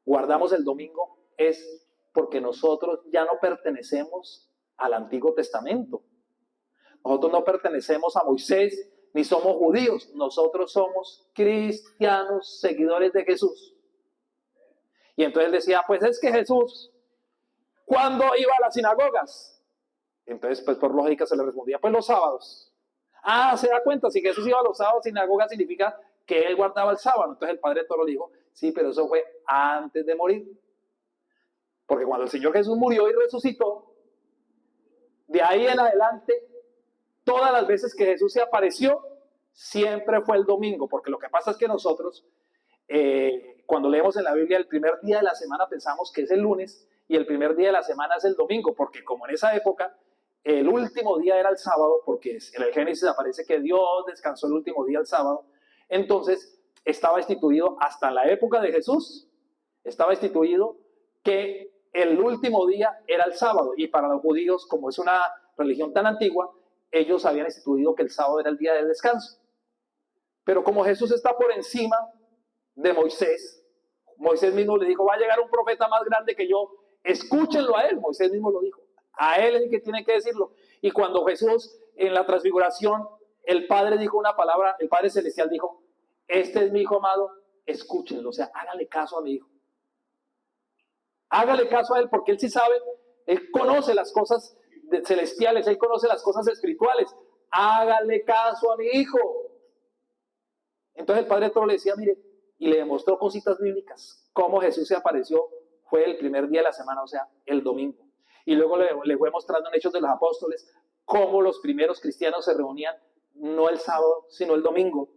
guardamos el domingo es porque nosotros ya no pertenecemos al Antiguo Testamento. Nosotros no pertenecemos a Moisés, ni somos judíos. Nosotros somos cristianos, seguidores de Jesús. Y entonces él decía, pues es que Jesús, ¿cuándo iba a las sinagogas? Entonces, pues por lógica se le respondía, pues los sábados. Ah, se da cuenta, si Jesús iba a los sábados, sinagoga significa que él guardaba el sábado. Entonces el padre Toro le dijo, sí, pero eso fue antes de morir. Porque cuando el Señor Jesús murió y resucitó, de ahí en adelante, todas las veces que Jesús se apareció, siempre fue el domingo. Porque lo que pasa es que nosotros, cuando leemos en la Biblia, el primer día de la semana pensamos que es el lunes y el primer día de la semana es el domingo. Porque como en esa época, el último día era el sábado, porque en el Génesis aparece que Dios descansó el último día el sábado. Entonces, estaba instituido hasta la época de Jesús, estaba instituido que el último día era el sábado. Y para los judíos, como es una religión tan antigua, ellos habían instituido que el sábado era el día del descanso. Pero como Jesús está por encima de Moisés, Moisés mismo le dijo, va a llegar un profeta más grande que yo, escúchenlo a él. Moisés mismo lo dijo, a él es el que tiene que decirlo. Y cuando Jesús en la transfiguración, el Padre dijo una palabra, el Padre Celestial dijo, este es mi hijo amado, escúchenlo, o sea, hágale caso a mi hijo. Hágale caso a él porque él sí sabe, él conoce las cosas celestiales, él conoce las cosas espirituales. Hágale caso a mi hijo. Entonces el padre Toro le decía, mire, y le demostró con citas bíblicas cómo Jesús se apareció, fue el primer día de la semana, o sea, el domingo. Y luego le fue mostrando en Hechos de los Apóstoles cómo los primeros cristianos se reunían no el sábado, sino el domingo.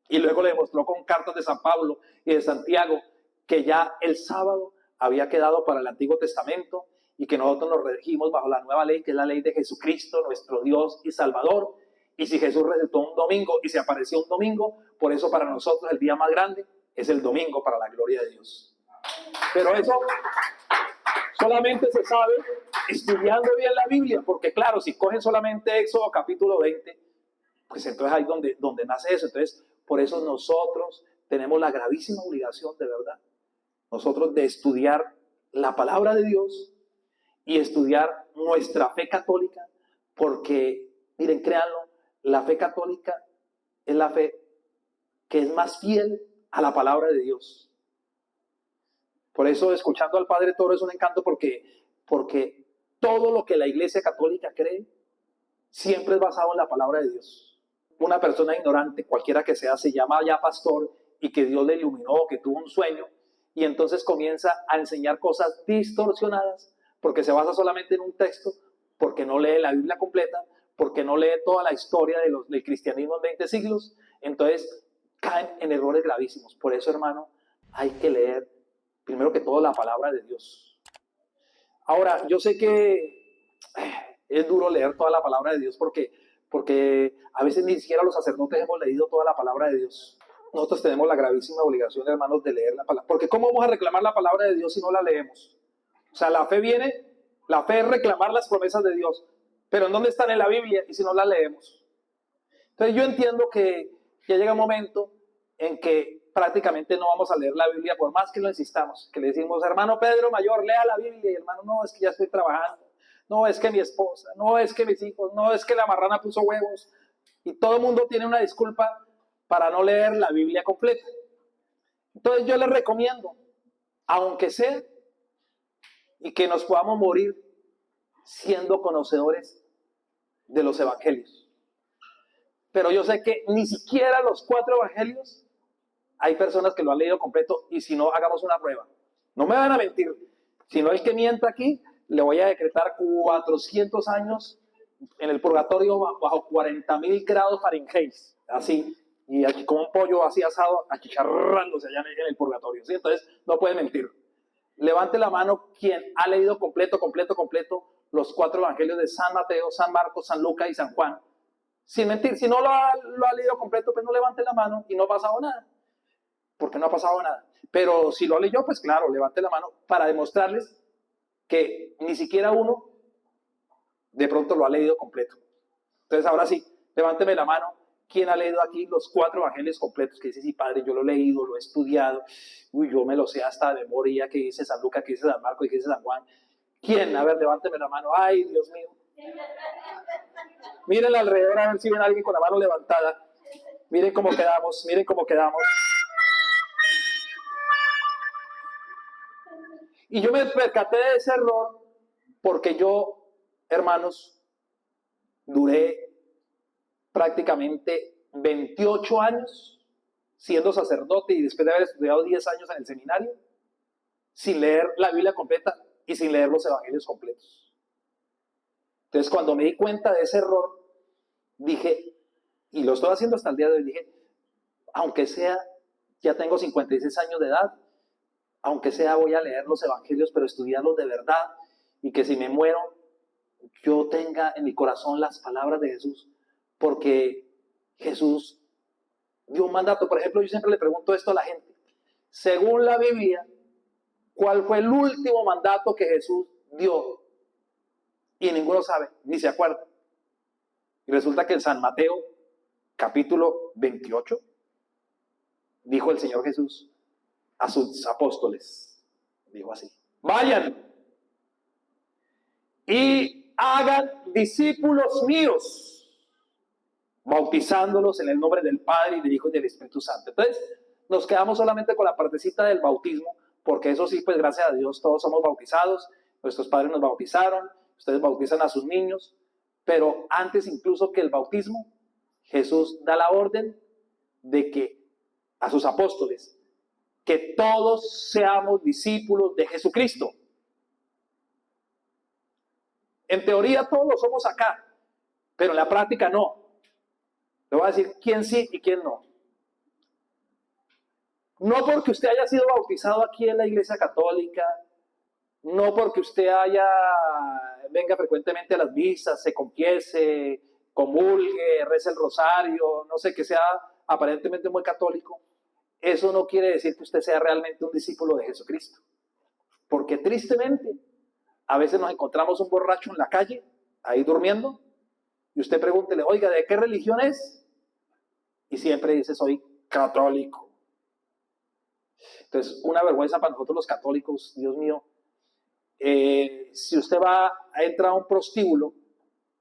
Y luego le demostró con cartas de San Pablo y de Santiago que ya el sábado había quedado para el Antiguo Testamento y que nosotros nos regimos bajo la nueva ley, que es la ley de Jesucristo, nuestro Dios y Salvador. Y si Jesús resucitó un domingo y se apareció un domingo, por eso para nosotros el día más grande es el domingo para la gloria de Dios. Pero eso solamente se sabe estudiando bien la Biblia, porque claro, si cogen solamente Éxodo capítulo 20, pues entonces ahí donde nace eso. Entonces, por eso nosotros tenemos la gravísima obligación, de verdad, nosotros de estudiar la palabra de Dios y estudiar nuestra fe católica, porque, miren, créanlo, la fe católica es la fe que es más fiel a la palabra de Dios. Por eso, escuchando al Padre Toro es un encanto, porque todo lo que la Iglesia Católica cree siempre es basado en la palabra de Dios. Una persona ignorante, cualquiera que sea, se llama ya pastor y que Dios le iluminó, que tuvo un sueño, y entonces comienza a enseñar cosas distorsionadas porque se basa solamente en un texto, porque no lee la Biblia completa, porque no lee toda la historia del cristianismo en 20 siglos, entonces caen en errores gravísimos. Por eso, hermano, hay que leer primero que todo la palabra de Dios. Ahora, yo sé que es duro leer toda la palabra de Dios porque a veces ni siquiera los sacerdotes hemos leído toda la palabra de Dios. Nosotros tenemos la gravísima obligación, hermanos, de leer la palabra. Porque ¿cómo vamos a reclamar la palabra de Dios si no la leemos? O sea, la fe es reclamar las promesas de Dios. Pero ¿en dónde están en la Biblia? Y si no la leemos. Entonces yo entiendo que ya llega un momento en que prácticamente no vamos a leer la Biblia por más que lo insistamos. Que le decimos, hermano Pedro Mayor, lea la Biblia. Y hermano, no, es que ya estoy trabajando. No, es que mi esposa. No, es que mis hijos. No, es que la marrana puso huevos. Y todo el mundo tiene una disculpa para no leer la Biblia completa. Entonces yo les recomiendo, aunque sea, y que nos podamos morir siendo conocedores de los evangelios. Pero yo sé que ni siquiera los 4 evangelios hay personas que lo han leído completo, y si no, hagamos una prueba. No me van a mentir. Si no, el que mienta aquí, le voy a decretar 400 años en el purgatorio bajo 40.000 grados Fahrenheit. Así. Y aquí como un pollo así asado, achicharrándose allá en el purgatorio, ¿sí? Entonces no puede mentir. Levante la mano quien ha leído completo los 4 evangelios de San Mateo, San Marcos, San Lucas y San Juan. Sin mentir, si no lo ha leído completo, pues no levante la mano y no ha pasado nada. Porque no ha pasado nada. Pero si lo leyó, pues claro, levante la mano para demostrarles que ni siquiera uno de pronto lo ha leído completo. Entonces ahora sí, levánteme la mano. ¿Quién ha leído aquí los 4 evangelios completos? Que dice, sí, padre, yo lo he leído, lo he estudiado. Uy, yo me lo sé hasta de memoria, que dice San Lucas, que dice San Marcos y que dice San Juan. ¿Quién? A ver, levánteme la mano. Ay, Dios mío. Miren alrededor a ver si ven a alguien con la mano levantada. Miren cómo quedamos, miren cómo quedamos. Y yo me percaté de ese error porque yo, hermanos, duré prácticamente 28 años siendo sacerdote y después de haber estudiado 10 años en el seminario, sin leer la Biblia completa y sin leer los evangelios completos. Entonces, cuando me di cuenta de ese error, dije, y lo estoy haciendo hasta el día de hoy, dije, aunque sea, ya tengo 56 años de edad, aunque sea voy a leer los evangelios, pero estudiarlos de verdad, y que si me muero, yo tenga en mi corazón las palabras de Jesús, porque Jesús dio un mandato. Por ejemplo, yo siempre le pregunto esto a la gente, según la Biblia, ¿cuál fue el último mandato que Jesús dio? Y ninguno sabe, ni se acuerda. Y resulta que en San Mateo, capítulo 28, dijo el Señor Jesús a sus apóstoles, dijo así, vayan y hagan discípulos míos, bautizándolos en el nombre del Padre y del Hijo y del Espíritu Santo. Entonces, nos quedamos solamente con la partecita del bautismo, porque eso sí, pues gracias a Dios todos somos bautizados, nuestros padres nos bautizaron, ustedes bautizan a sus niños, pero antes incluso que el bautismo, Jesús da la orden de que a sus apóstoles, que todos seamos discípulos de Jesucristo. En teoría todos lo somos acá, pero en la práctica no. Le voy a decir quién sí y quién no. No porque usted haya sido bautizado aquí en la Iglesia Católica, no porque usted venga frecuentemente a las misas, se confiese, comulgue, rece el rosario, no sé, que sea aparentemente muy católico, eso no quiere decir que usted sea realmente un discípulo de Jesucristo. Porque tristemente, a veces nos encontramos un borracho en la calle, ahí durmiendo, y usted pregúntele, oiga, ¿de qué religión es? Y siempre dice, soy católico. Entonces, una vergüenza para nosotros los católicos, Dios mío. Si usted entra a un prostíbulo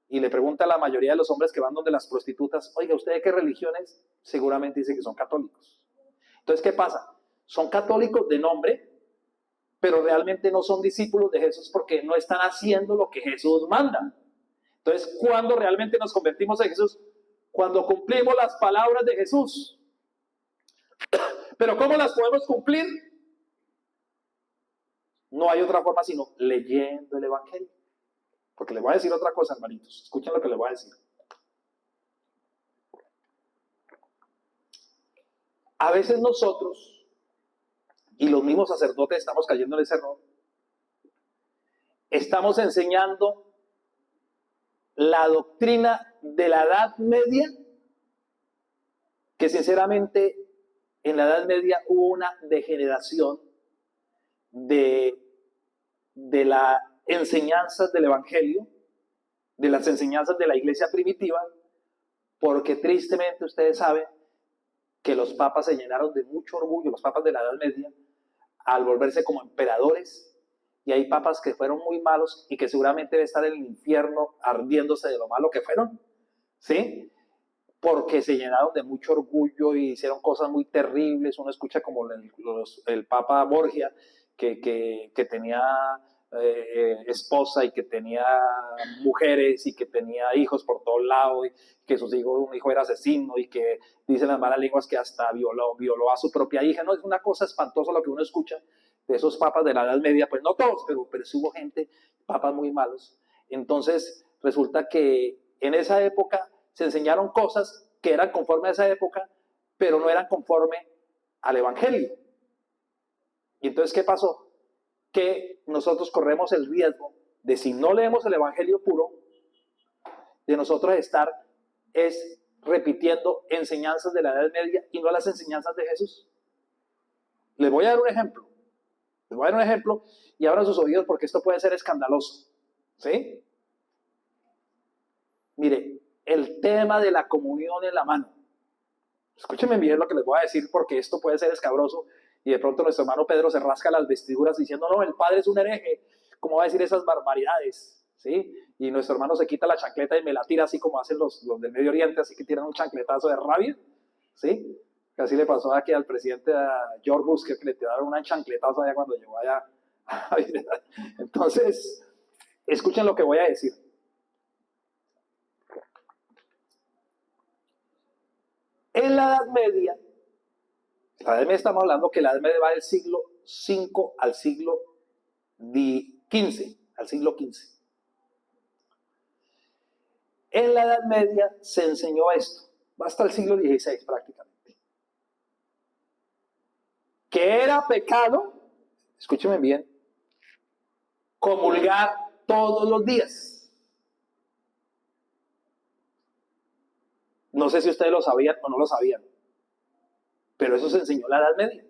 y le pregunta a la mayoría de los hombres que van donde las prostitutas, oiga, ¿usted de qué religión es? Seguramente dice que son católicos. Entonces, ¿qué pasa? Son católicos de nombre, pero realmente no son discípulos de Jesús porque no están haciendo lo que Jesús manda. Entonces, ¿cuándo realmente nos convertimos en Jesús? Cuando cumplimos las palabras de Jesús. ¿Pero cómo las podemos cumplir? No hay otra forma sino leyendo el Evangelio. Porque les voy a decir otra cosa, hermanitos. Escuchen lo que les voy a decir. A veces nosotros y los mismos sacerdotes estamos cayendo en ese error. Estamos enseñando la doctrina de la Edad Media, que sinceramente en la Edad Media hubo una degeneración de las enseñanzas del Evangelio, de las enseñanzas de la iglesia primitiva, porque tristemente ustedes saben que los papas se llenaron de mucho orgullo, los papas de la Edad Media, al volverse como emperadores, y hay papas que fueron muy malos y que seguramente deben estar en el infierno ardiéndose de lo malo que fueron, ¿sí? Porque se llenaron de mucho orgullo y hicieron cosas muy terribles. Uno escucha como el Papa Borgia, que tenía esposa y que tenía mujeres y que tenía hijos por todos lados, y que un hijo era asesino, y que dicen las malas lenguas que hasta violó a su propia hija. No, es una cosa espantosa lo que uno escucha de esos papas de la Edad Media. Pues no todos, pero sí hubo gente, papas muy malos. Entonces resulta que en esa época se enseñaron cosas que eran conforme a esa época, pero no eran conforme al Evangelio. Y entonces, ¿qué pasó? Que nosotros corremos el riesgo de, si no leemos el Evangelio puro, de nosotros estar repitiendo enseñanzas de la Edad Media y no las enseñanzas de Jesús. Les voy a dar un ejemplo. Y abran sus oídos porque esto puede ser escandaloso. ¿Sí? Mire, el tema de la comunión en la mano. Escúchenme bien lo que les voy a decir, porque esto puede ser escabroso y de pronto nuestro hermano Pedro se rasca las vestiduras diciendo: no, el padre es un hereje, ¿cómo va a decir esas barbaridades? ¿Sí? Y nuestro hermano se quita la chancleta y me la tira así como hacen los del Medio Oriente, así que tiran un chancletazo de rabia, ¿sí? Así le pasó aquí al presidente George Bush, que le tiraron una chancletazo allá cuando llegó allá. Entonces, escuchen lo que voy a decir. En la Edad Media, estamos hablando que la Edad Media va del siglo V al siglo XV, En la Edad Media se enseñó esto, va hasta el siglo XVI prácticamente, que era pecado, escúcheme bien, comulgar todos los días. No sé si ustedes lo sabían o no lo sabían, pero eso se enseñó en la Edad Media.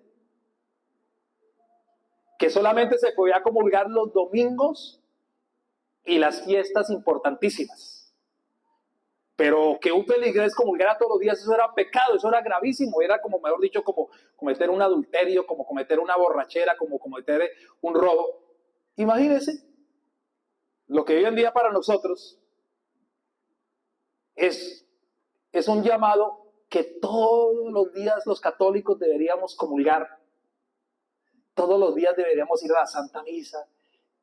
Que solamente se podía comulgar los domingos y las fiestas importantísimas. Pero que un feligrés comulgara todos los días, eso era pecado, eso era gravísimo. Era como, mejor dicho, como cometer un adulterio, como cometer una borrachera, como cometer un robo. Imagínense, lo que hoy en día para nosotros es un llamado que todos los días los católicos deberíamos comulgar. Todos los días deberíamos ir a la Santa Misa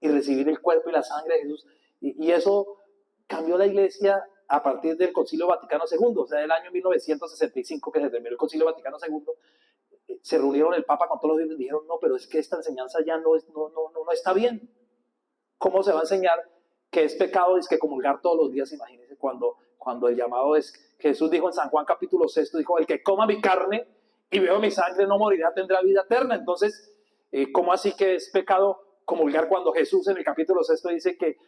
y recibir el cuerpo y la sangre de Jesús. Y eso cambió la iglesia a partir del Concilio Vaticano II, o sea, del año 1965, que se terminó el Concilio Vaticano II. Se reunieron el Papa con todos los días y dijeron: no, pero es que esta enseñanza ya no está bien. ¿Cómo se va a enseñar que es pecado es que comulgar todos los días? Imagínense, cuando el llamado es, Jesús dijo en San Juan capítulo 6, dijo: el que coma mi carne y beba mi sangre no morirá, tendrá vida eterna. Entonces, ¿cómo así que es pecado comulgar cuando Jesús en el capítulo 6 dice que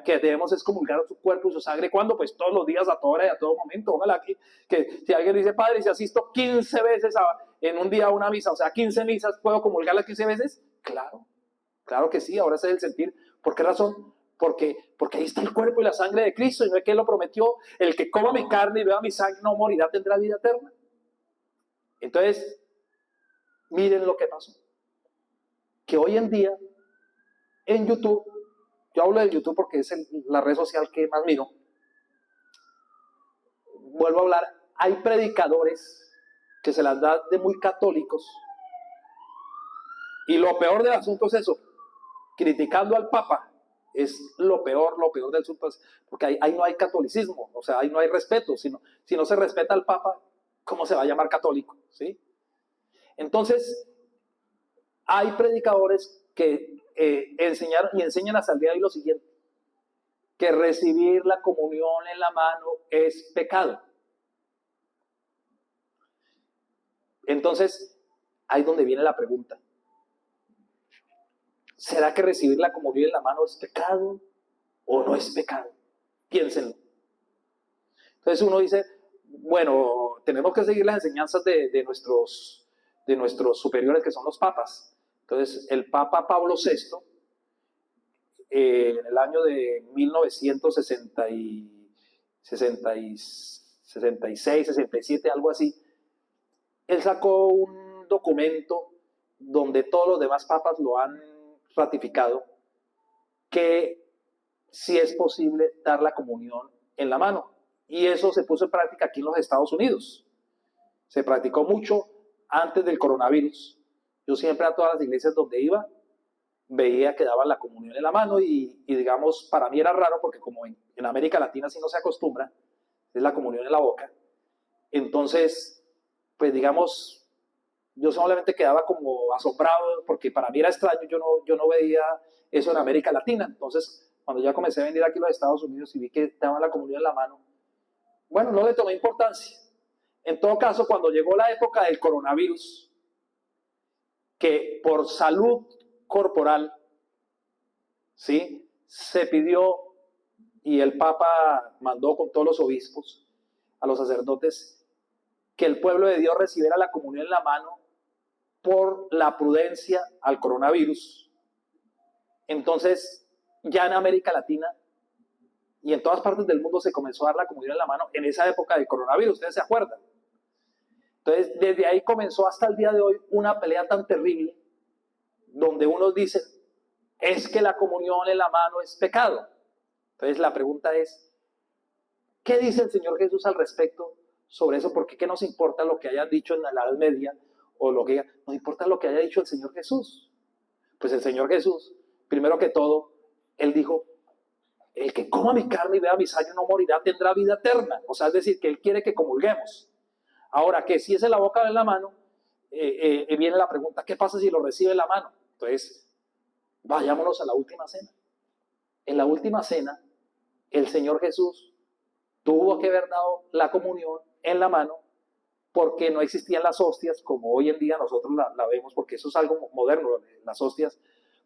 debemos excomulgar su cuerpo y su sangre? ¿Cuándo? Pues todos los días, a toda hora y a todo momento. Ojalá que si alguien dice: padre, si asisto 15 veces en un día a una misa, o sea, 15 misas, ¿puedo comulgarlas 15 veces? Claro que sí. Ahora ese es el sentir. ¿Por qué razón? Porque ahí está el cuerpo y la sangre de Cristo, y no es que Él lo prometió: el que coma mi carne y beba mi sangre no morirá, tendrá vida eterna. Entonces, miren lo que pasó. Que hoy en día, en YouTube, yo hablo de YouTube porque es la red social que más miro, vuelvo a hablar, hay predicadores que se las dan de muy católicos, y lo peor del asunto es eso, criticando al Papa, es lo peor del asunto, porque ahí no hay catolicismo, o sea, ahí no hay respeto. Si no se respeta al Papa, ¿cómo se va a llamar católico? ¿Sí? Entonces, hay predicadores que enseñan hasta el día de hoy lo siguiente: que recibir la comunión en la mano es pecado. Entonces, ahí es donde viene la pregunta. ¿Será que recibir la comunión en la mano es pecado o no es pecado? Piénsenlo. Entonces uno dice, bueno, tenemos que seguir las enseñanzas de nuestros superiores, que son los papas. Entonces, el Papa Pablo VI, en el año de 1966, 67, algo así, él sacó un documento donde todos los demás papas lo han ratificado, que sí es posible dar la comunión en la mano. Y eso se puso en práctica aquí en los Estados Unidos. Se practicó mucho antes del coronavirus. Yo siempre a todas las iglesias donde iba, veía que daban la comunión en la mano y digamos, para mí era raro porque como en América Latina sí no se acostumbra, es la comunión en la boca. Entonces, pues digamos, yo solamente quedaba como asombrado porque para mí era extraño, yo no veía eso en América Latina. Entonces, cuando ya comencé a venir aquí a los Estados Unidos y vi que daban la comunión en la mano, bueno, no le tomé importancia. En todo caso, cuando llegó la época del coronavirus, que por salud corporal, ¿sí?, se pidió y el Papa mandó con todos los obispos, a los sacerdotes, que el pueblo de Dios recibiera la comunión en la mano por la prudencia al coronavirus. Entonces, ya en América Latina y en todas partes del mundo se comenzó a dar la comunión en la mano en esa época del coronavirus, ¿ustedes se acuerdan? Entonces, desde ahí comenzó hasta el día de hoy una pelea tan terrible, donde unos dicen, es que la comunión en la mano es pecado. Entonces, la pregunta es, ¿qué dice el Señor Jesús al respecto sobre eso? Porque ¿qué nos importa lo que hayan dicho en la Edad Media? O lo que nos importa lo que haya dicho el Señor Jesús. Pues el Señor Jesús, primero que todo, Él dijo, el que coma mi carne y vea mi sangre no morirá, tendrá vida eterna. O sea, es decir, que Él quiere que comulguemos. Ahora, que si es en la boca o en la mano, viene la pregunta, ¿qué pasa si lo recibe en la mano? Entonces, vayámonos a la última cena. En la última cena, el Señor Jesús tuvo que haber dado la comunión en la mano porque no existían las hostias como hoy en día nosotros la vemos, porque eso es algo moderno, las hostias,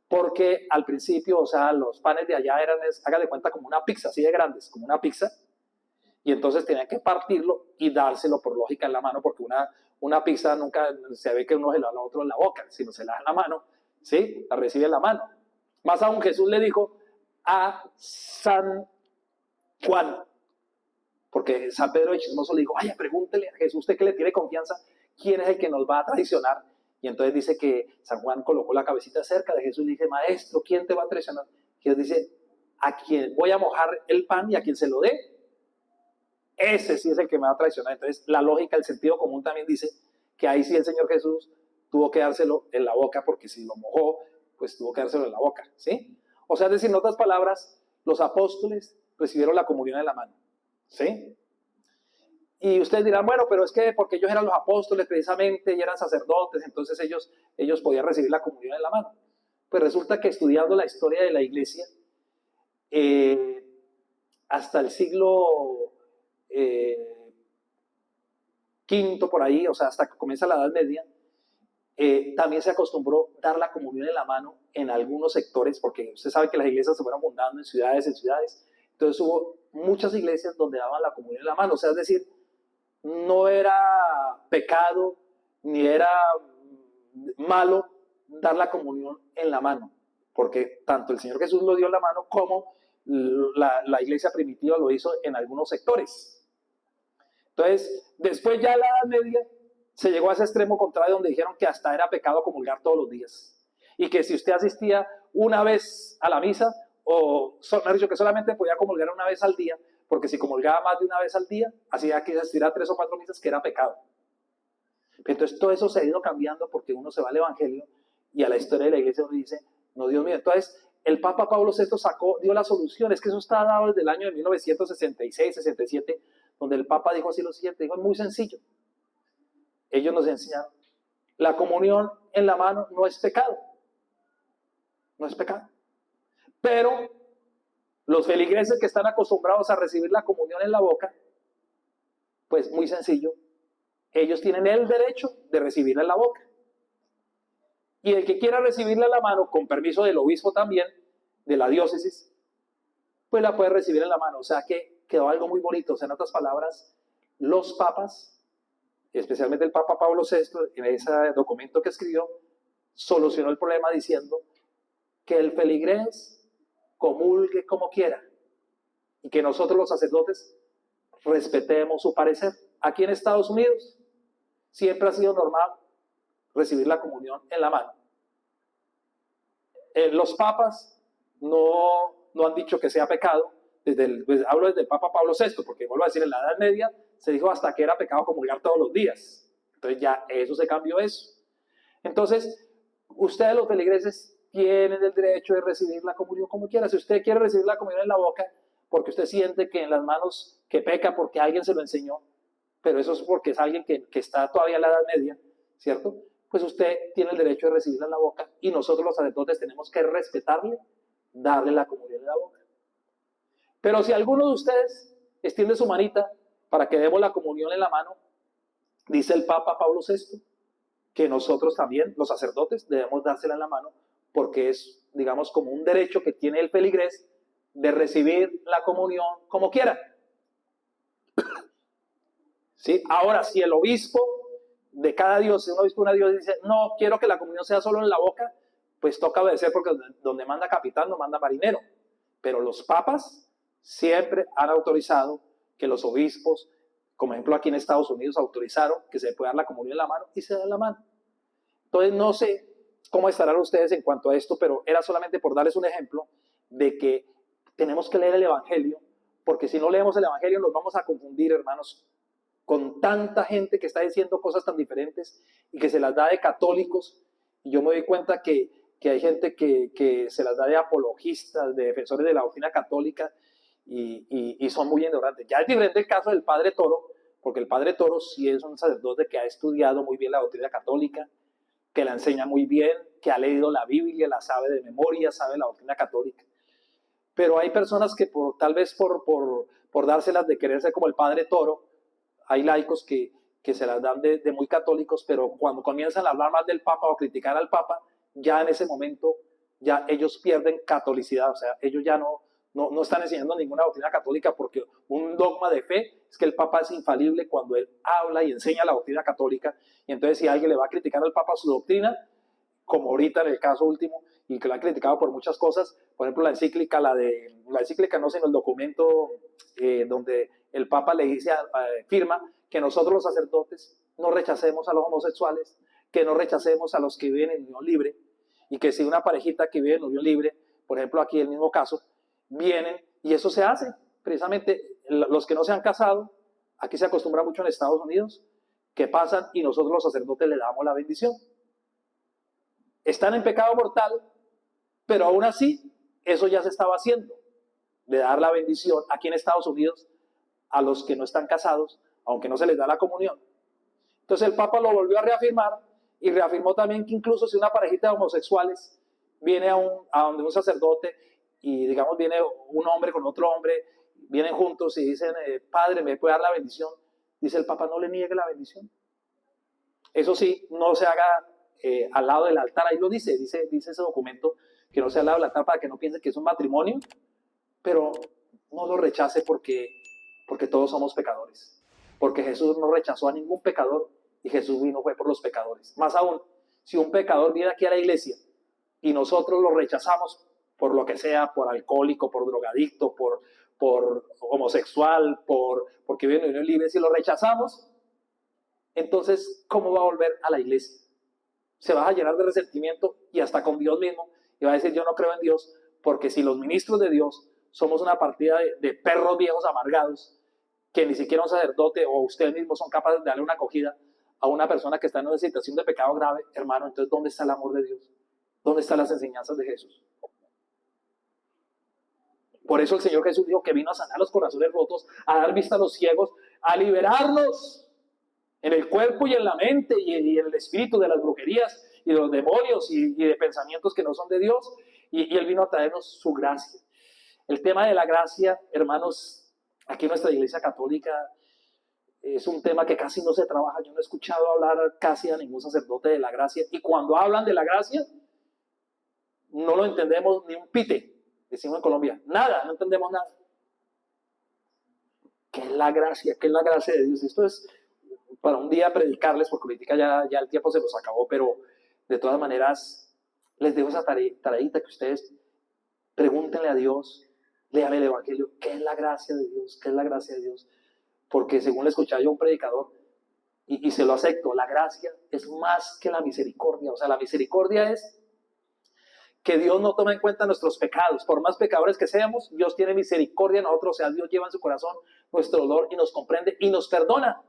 porque al principio, o sea, los panes de allá eran, haga de cuenta, como una pizza, así de grandes, como una pizza, y entonces tenían que partirlo y dárselo por lógica en la mano, porque una pizza nunca se ve que uno se la da al otro en la boca, sino se la da en la mano, ¿sí? La recibe en la mano. Más aún, Jesús le dijo a San Juan, porque San Pedro de Chismoso le dijo, vaya, pregúntele a Jesús, usted que le tiene confianza, ¿quién es el que nos va a traicionar? Y entonces dice que San Juan colocó la cabecita cerca de Jesús y dice, maestro, ¿quién te va a traicionar? Jesús dice, a quien voy a mojar el pan y a quien se lo dé, ese sí es el que me va a traicionar. Entonces la lógica, el sentido común también dice que ahí sí el Señor Jesús tuvo que dárselo en la boca, porque si lo mojó, pues tuvo que dárselo en la boca, ¿sí? O sea, es decir, en otras palabras, los apóstoles recibieron la comunión en la mano, ¿sí? Y ustedes dirán, bueno, pero es que porque ellos eran los apóstoles precisamente y eran sacerdotes, entonces ellos podían recibir la comunión en la mano. Pues resulta que estudiando la historia de la iglesia, hasta el siglo quinto por ahí, o sea, hasta que comienza la Edad Media, también se acostumbró dar la comunión en la mano en algunos sectores, porque usted sabe que las iglesias se fueron fundando en ciudades, entonces hubo muchas iglesias donde daban la comunión en la mano, o sea, es decir, no era pecado ni era malo dar la comunión en la mano, porque tanto el Señor Jesús lo dio en la mano como la iglesia primitiva lo hizo en algunos sectores. Entonces, después ya en la Edad Media se llegó a ese extremo contrario donde dijeron que hasta era pecado comulgar todos los días y que si usted asistía una vez a la misa, o mejor dicho, que solamente podía comulgar una vez al día, porque si comulgaba más de una vez al día, hacía que asistiera a 3 o 4 misas, que era pecado. Entonces todo eso se ha ido cambiando porque uno se va al Evangelio y a la historia de la iglesia uno dice, no, Dios mío. Entonces el Papa Pablo VI dio la solución. Es que eso está dado desde el año de 1966, 67, donde el Papa dijo así lo siguiente, dijo, es muy sencillo. Ellos nos enseñaron, la comunión en la mano no es pecado. No es pecado. Pero los feligreses que están acostumbrados a recibir la comunión en la boca, pues muy sencillo, ellos tienen el derecho de recibirla en la boca. Y el que quiera recibirla en la mano, con permiso del obispo también, de la diócesis, pues la puede recibir en la mano. O sea que quedó algo muy bonito. O sea, en otras palabras, los papas, especialmente el Papa Pablo VI, en ese documento que escribió, solucionó el problema diciendo que el feligrés comulgue como quiera y que nosotros los sacerdotes respetemos su parecer. Aquí en Estados Unidos siempre ha sido normal recibir la comunión en la mano. Los papas no han dicho que sea pecado. Hablo desde el Papa Pablo VI, porque vuelvo a decir, en la Edad Media se dijo hasta que era pecado comulgar todos los días. Entonces ya eso se cambió eso. Entonces, ustedes los feligreses tienen el derecho de recibir la comunión como quiera. Si usted quiere recibir la comunión en la boca, porque usted siente que en las manos que peca porque alguien se lo enseñó, pero eso es porque es alguien que está todavía en la Edad Media, ¿cierto? Pues usted tiene el derecho de recibirla en la boca y nosotros los sacerdotes tenemos que respetarle, darle la comunión en la boca. Pero si alguno de ustedes extiende su manita para que demos la comunión en la mano, dice el Papa Pablo VI, que nosotros también, los sacerdotes, debemos dársela en la mano porque es, digamos, como un derecho que tiene el feligrés de recibir la comunión como quiera. ¿Sí? Ahora, si el obispo de cada diócesis, un obispo de una diócesis dice, no, quiero que la comunión sea solo en la boca, pues toca obedecer porque donde manda capitán no manda marinero. Pero los papas siempre han autorizado que los obispos, como ejemplo aquí en Estados Unidos, autorizaron que se pueda dar la comunión en la mano y se da en la mano. Entonces no sé cómo estarán ustedes en cuanto a esto, pero era solamente por darles un ejemplo de que tenemos que leer el Evangelio, porque si no leemos el Evangelio nos vamos a confundir, hermanos, con tanta gente que está diciendo cosas tan diferentes y que se las da de católicos. Y yo me doy cuenta que hay gente que se las da de apologistas, de defensores de la doctrina católica y son muy ignorantes. Ya es diferente el caso del Padre Toro, porque el Padre Toro sí es un sacerdote que ha estudiado muy bien la doctrina católica, que la enseña muy bien, que ha leído la Biblia, la sabe de memoria, sabe la doctrina católica. Pero hay personas que tal vez por dárselas de querer ser como el Padre Toro, hay laicos que se las dan de muy católicos, pero cuando comienzan a hablar más del Papa o criticar al Papa, ya en ese momento ya ellos pierden catolicidad, o sea, ellos ya no están enseñando ninguna doctrina católica, porque un dogma de fe es que el Papa es infalible cuando él habla y enseña la doctrina católica, y entonces si alguien le va a criticar al Papa su doctrina, como ahorita en el caso último, y que lo han criticado por muchas cosas, por ejemplo la encíclica no, sino el documento donde el Papa le dice, firma que nosotros los sacerdotes no rechacemos a los homosexuales, que no rechacemos a los que viven en unión libre, y que si una parejita que vive en unión libre, por ejemplo aquí el mismo caso, vienen, y eso se hace, precisamente los que no se han casado, aquí se acostumbra mucho en Estados Unidos, que pasan y nosotros los sacerdotes le damos la bendición. Están en pecado mortal, pero aún así, eso ya se estaba haciendo, de dar la bendición aquí en Estados Unidos a los que no están casados, aunque no se les da la comunión. Entonces el Papa lo volvió a reafirmar y reafirmó también que incluso si una parejita de homosexuales viene a donde un sacerdote y digamos viene un hombre con otro hombre, vienen juntos y dicen, padre, ¿me puede dar la bendición? Dice el Papa, no le niegue la bendición. Eso sí, no se haga al lado del altar, ahí lo dice ese documento, que no sea al lado del altar para que no piensen que es un matrimonio, pero no lo rechace porque todos somos pecadores. Porque Jesús no rechazó a ningún pecador y Jesús vino fue por los pecadores. Más aún, si un pecador viene aquí a la iglesia y nosotros lo rechazamos por lo que sea, por alcohólico, por drogadicto, por homosexual, porque vive en unión libre, si lo rechazamos, entonces, ¿cómo va a volver a la iglesia? Se va a llenar de resentimiento y hasta con Dios mismo y va a decir, yo no creo en Dios, porque si los ministros de Dios somos una partida de perros viejos amargados, que ni siquiera un sacerdote o ustedes mismos son capaces de darle una acogida a una persona que está en una situación de pecado grave, hermano, entonces ¿dónde está el amor de Dios? ¿Dónde están las enseñanzas de Jesús? Por eso el Señor Jesús dijo que vino a sanar los corazones rotos, a dar vista a los ciegos, a liberarnos en el cuerpo y en la mente y en el espíritu de las brujerías y de los demonios y de pensamientos que no son de Dios, y Él vino a traernos su gracia. El tema de la gracia, hermanos, aquí en nuestra iglesia católica Es un tema que casi no se trabaja. Yo no he escuchado hablar casi a ningún sacerdote de la gracia. Y cuando hablan de la gracia, no lo entendemos ni un pite, decimos en Colombia. Nada, no entendemos nada. ¿Qué es la gracia? ¿Qué es la gracia de Dios? Esto es para un día predicarles, porque ahorita ya el tiempo se los acabó, pero de todas maneras les dejo esa tareita que ustedes pregúntenle a Dios, lean el Evangelio, ¿qué es la gracia de Dios? ¿Qué es la gracia de Dios? Porque según le escuchaba yo a un predicador, y se lo acepto, la gracia es más que la misericordia. O sea, la misericordia es que Dios no toma en cuenta nuestros pecados. Por más pecadores que seamos, Dios tiene misericordia de nosotros. O sea, Dios lleva en su corazón nuestro dolor y nos comprende y nos perdona.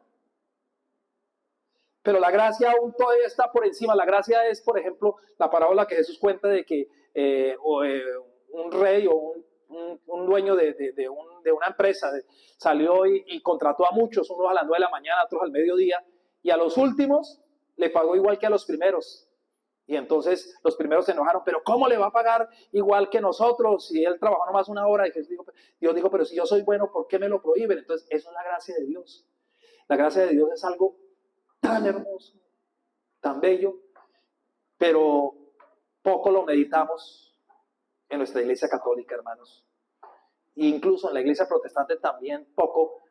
Pero la gracia aún todavía está por encima. La gracia es, por ejemplo, la parábola que Jesús cuenta de que un rey o un dueño de una empresa salió y contrató a muchos, unos a las 9 de la mañana, otros al mediodía, y a los últimos le pagó igual que a los primeros. Y entonces los primeros se enojaron, pero ¿cómo le va a pagar igual que nosotros si él trabajó nomás una hora? Y Dios dijo, pero si yo soy bueno, ¿por qué me lo prohíben? Entonces, eso es la gracia de Dios. La gracia de Dios es algo tan hermoso, tan bello, pero poco lo meditamos en nuestra iglesia católica, hermanos. E incluso en la iglesia protestante también poco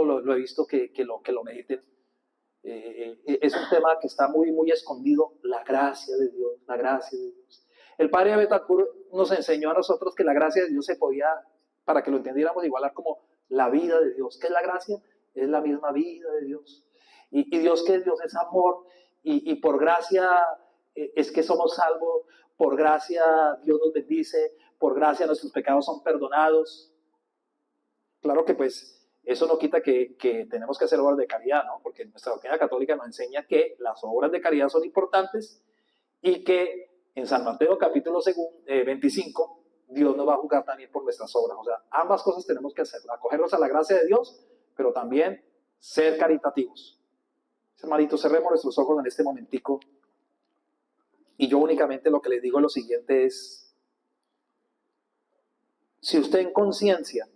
lo he visto que lo mediten. Es un tema que está muy escondido, la gracia de Dios, la gracia de Dios. El padre Betancourt nos enseñó a nosotros que la gracia de Dios se podía, para que lo entendiéramos, igualar como la vida de Dios. ¿Qué es la gracia? Es la misma vida de Dios. Y Dios, que Dios es amor, y por gracia es que somos salvos, por gracia Dios nos bendice, por gracia nuestros pecados son perdonados. Claro que pues eso no quita que tenemos que hacer obras de caridad, ¿no? Porque nuestra doctrina católica nos enseña que las obras de caridad son importantes y que en San Mateo capítulo 25 Dios nos va a juzgar también por nuestras obras. O sea, ambas cosas tenemos que hacer, acogernos a la gracia de Dios, pero también ser caritativos. Hermanitos, cerremos nuestros ojos en este momentico, y yo únicamente lo que les digo es lo siguiente: es, si usted en conciencia,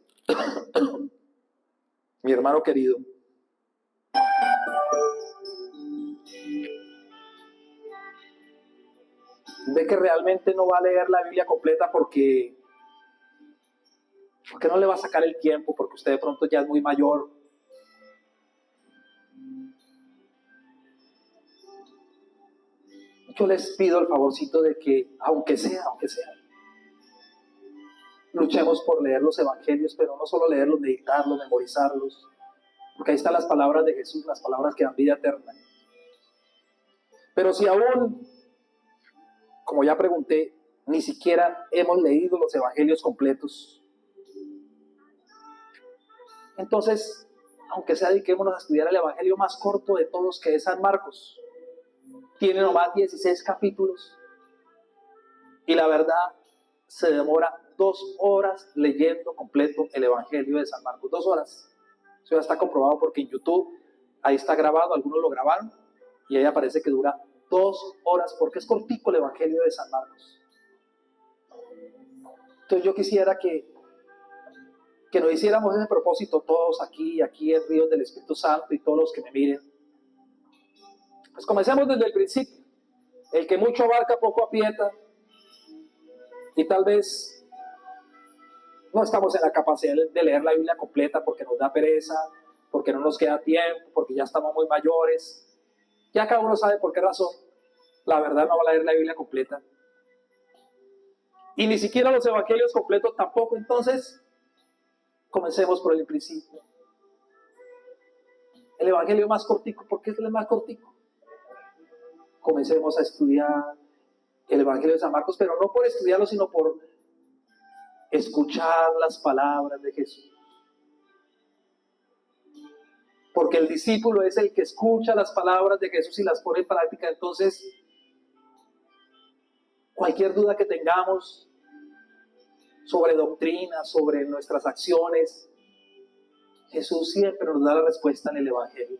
mi hermano querido, ve que realmente no va a leer la Biblia completa porque no le va a sacar el tiempo, porque usted de pronto ya es muy mayor, yo les pido el favorcito de que, aunque sea, luchemos por leer los evangelios, pero no solo leerlos, meditarlos, memorizarlos, porque ahí están las palabras de Jesús, las palabras que dan vida eterna. Pero si aún, como ya pregunté, ni siquiera hemos leído los evangelios completos, entonces, aunque sea, dediquémonos a estudiar el evangelio más corto de todos, que es San Marcos. Tiene nomás 16 capítulos, y la verdad se demora 2 horas leyendo completo el evangelio de San Marcos. 2 horas. Eso ya está comprobado, porque en YouTube ahí está grabado, algunos lo grabaron, y ahí aparece que dura 2 horas, porque es cortico el evangelio de San Marcos. Entonces yo quisiera que nos hiciéramos ese propósito todos aquí en Ríos del Espíritu Santo, y todos los que me miren. Pues comencemos desde el principio. El que mucho abarca, poco aprieta. Y tal vez no estamos en la capacidad de leer la Biblia completa porque nos da pereza, porque no nos queda tiempo, porque ya estamos muy mayores. Ya cada uno sabe por qué razón. La verdad, no va a leer la Biblia completa. Y ni siquiera los evangelios completos tampoco. Entonces, comencemos por el principio. El evangelio más cortico. ¿Por qué es el más cortico? Comencemos a estudiar el evangelio de San Marcos, pero no por estudiarlo, sino por escuchar las palabras de Jesús. Porque el discípulo es el que escucha las palabras de Jesús y las pone en práctica. Entonces, cualquier duda que tengamos sobre doctrina, sobre nuestras acciones, Jesús siempre nos da la respuesta en el evangelio.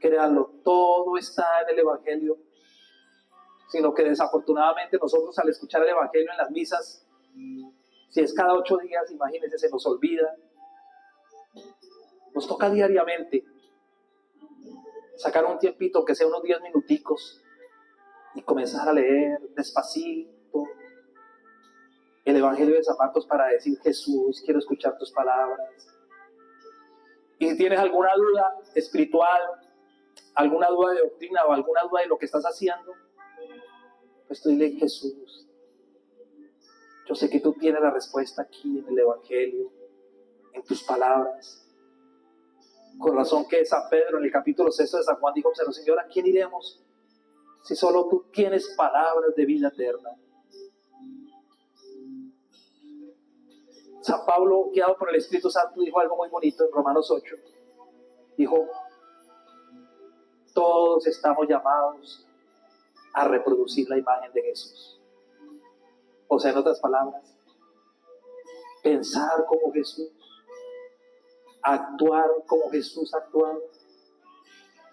Créanlo, todo está en el evangelio. Sino que desafortunadamente nosotros, al escuchar el evangelio en las misas, si es cada 8 días, imagínense, se nos olvida Nos toca diariamente sacar un tiempito, que sea unos 10 minuticos, y comenzar a leer despacito el Evangelio de San Marcos para decir: Jesús, quiero escuchar tus palabras. Y si tienes alguna duda espiritual, alguna duda de doctrina o alguna duda de lo que estás haciendo, pues tú dile: Jesús, yo sé que tú tienes la respuesta aquí en el Evangelio, en tus palabras. Con razón que San Pedro en el capítulo 6 de San Juan dijo: pero Señor, ¿a quién iremos si solo tú tienes palabras de vida eterna? San Pablo, guiado por el Espíritu Santo, dijo algo muy bonito en Romanos 8. Dijo: todos estamos llamados a reproducir la imagen de Jesús. O sea, en otras palabras, pensar como Jesús, actuar como Jesús actuaba,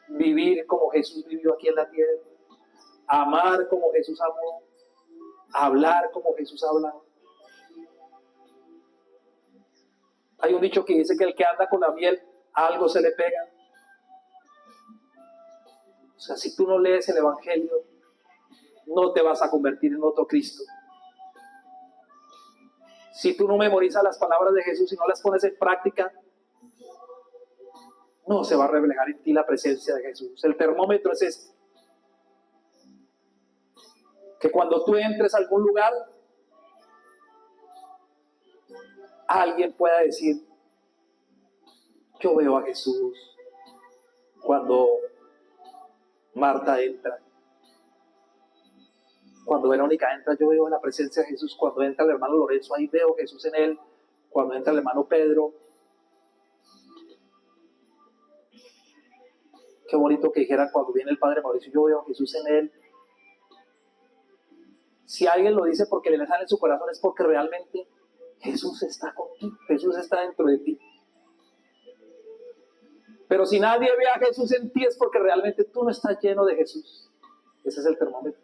vivir como Jesús vivió aquí en la tierra, amar como Jesús amó, hablar como Jesús hablaba. Hay un dicho que dice que el que anda con la miel, algo se le pega. O sea, si tú no lees el Evangelio, no te vas a convertir en otro Cristo. Si tú no memorizas las palabras de Jesús y no las pones en práctica, no se va a reflejar en ti la presencia de Jesús. El termómetro es este: que cuando tú entres a algún lugar, alguien pueda decir: yo veo a Jesús. Cuando Marta entra, cuando Verónica entra, yo veo la presencia de Jesús. Cuando entra el hermano Lorenzo, ahí veo a Jesús en él. Cuando entra el hermano Pedro, qué bonito que dijeran cuando viene el padre Mauricio: yo veo a Jesús en él. Si alguien lo dice porque le sale en su corazón, es porque realmente Jesús está contigo, Jesús está dentro de ti. Pero si nadie ve a Jesús en ti, es porque realmente tú no estás lleno de Jesús. Ese es el termómetro.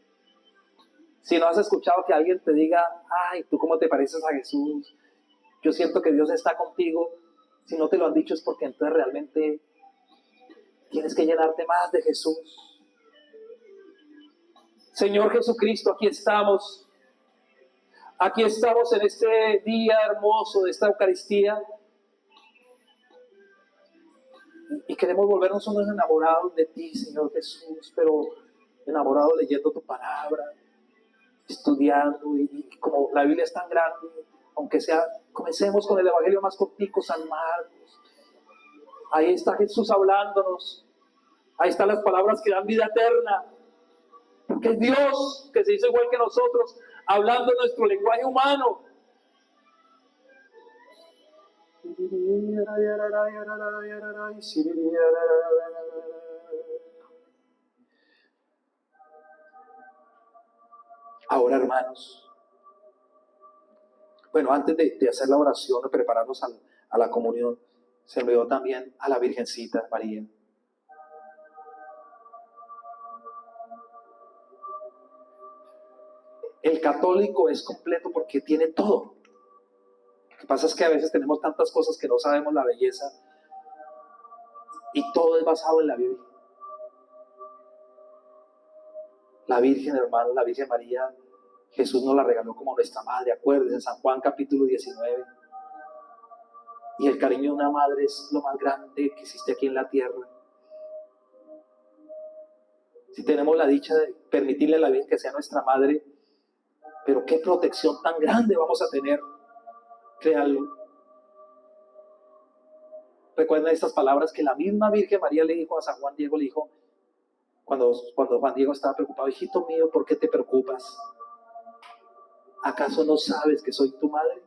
Si no has escuchado que alguien te diga: ay, ¿tú cómo te pareces a Jesús? Yo siento que Dios está contigo. Si no te lo han dicho, es porque entonces realmente tienes que llenarte más de Jesús. Señor Jesucristo, aquí estamos. Aquí estamos en este día hermoso de esta Eucaristía. Y queremos volvernos unos enamorados de ti, Señor Jesús, pero enamorados leyendo tu palabra, estudiando, y como la Biblia es tan grande, aunque sea, comencemos con el Evangelio más cortico, San Marcos. Ahí está Jesús hablándonos, ahí están las palabras que dan vida eterna, porque es Dios que se hizo igual que nosotros, hablando nuestro lenguaje humano. Ahora, hermanos, bueno, antes de hacer la oración, de prepararnos a la comunión, se me dio también a la Virgencita María. El católico es completo porque tiene todo. Lo que pasa es que a veces tenemos tantas cosas que no sabemos la belleza, y todo es basado en la Biblia. La Virgen, hermano, la Virgen María, Jesús nos la regaló como nuestra madre. Acuérdense, en San Juan capítulo 19. Y el cariño de una madre es lo más grande que existe aquí en la tierra. Si tenemos la dicha de permitirle a la Virgen que sea nuestra madre, pero qué protección tan grande vamos a tener. Créanlo. Recuerden estas palabras que la misma Virgen María le dijo a San Juan Diego. Le dijo, cuando Juan Diego estaba preocupado: hijito mío, ¿por qué te preocupas? ¿Acaso no sabes que soy tu madre?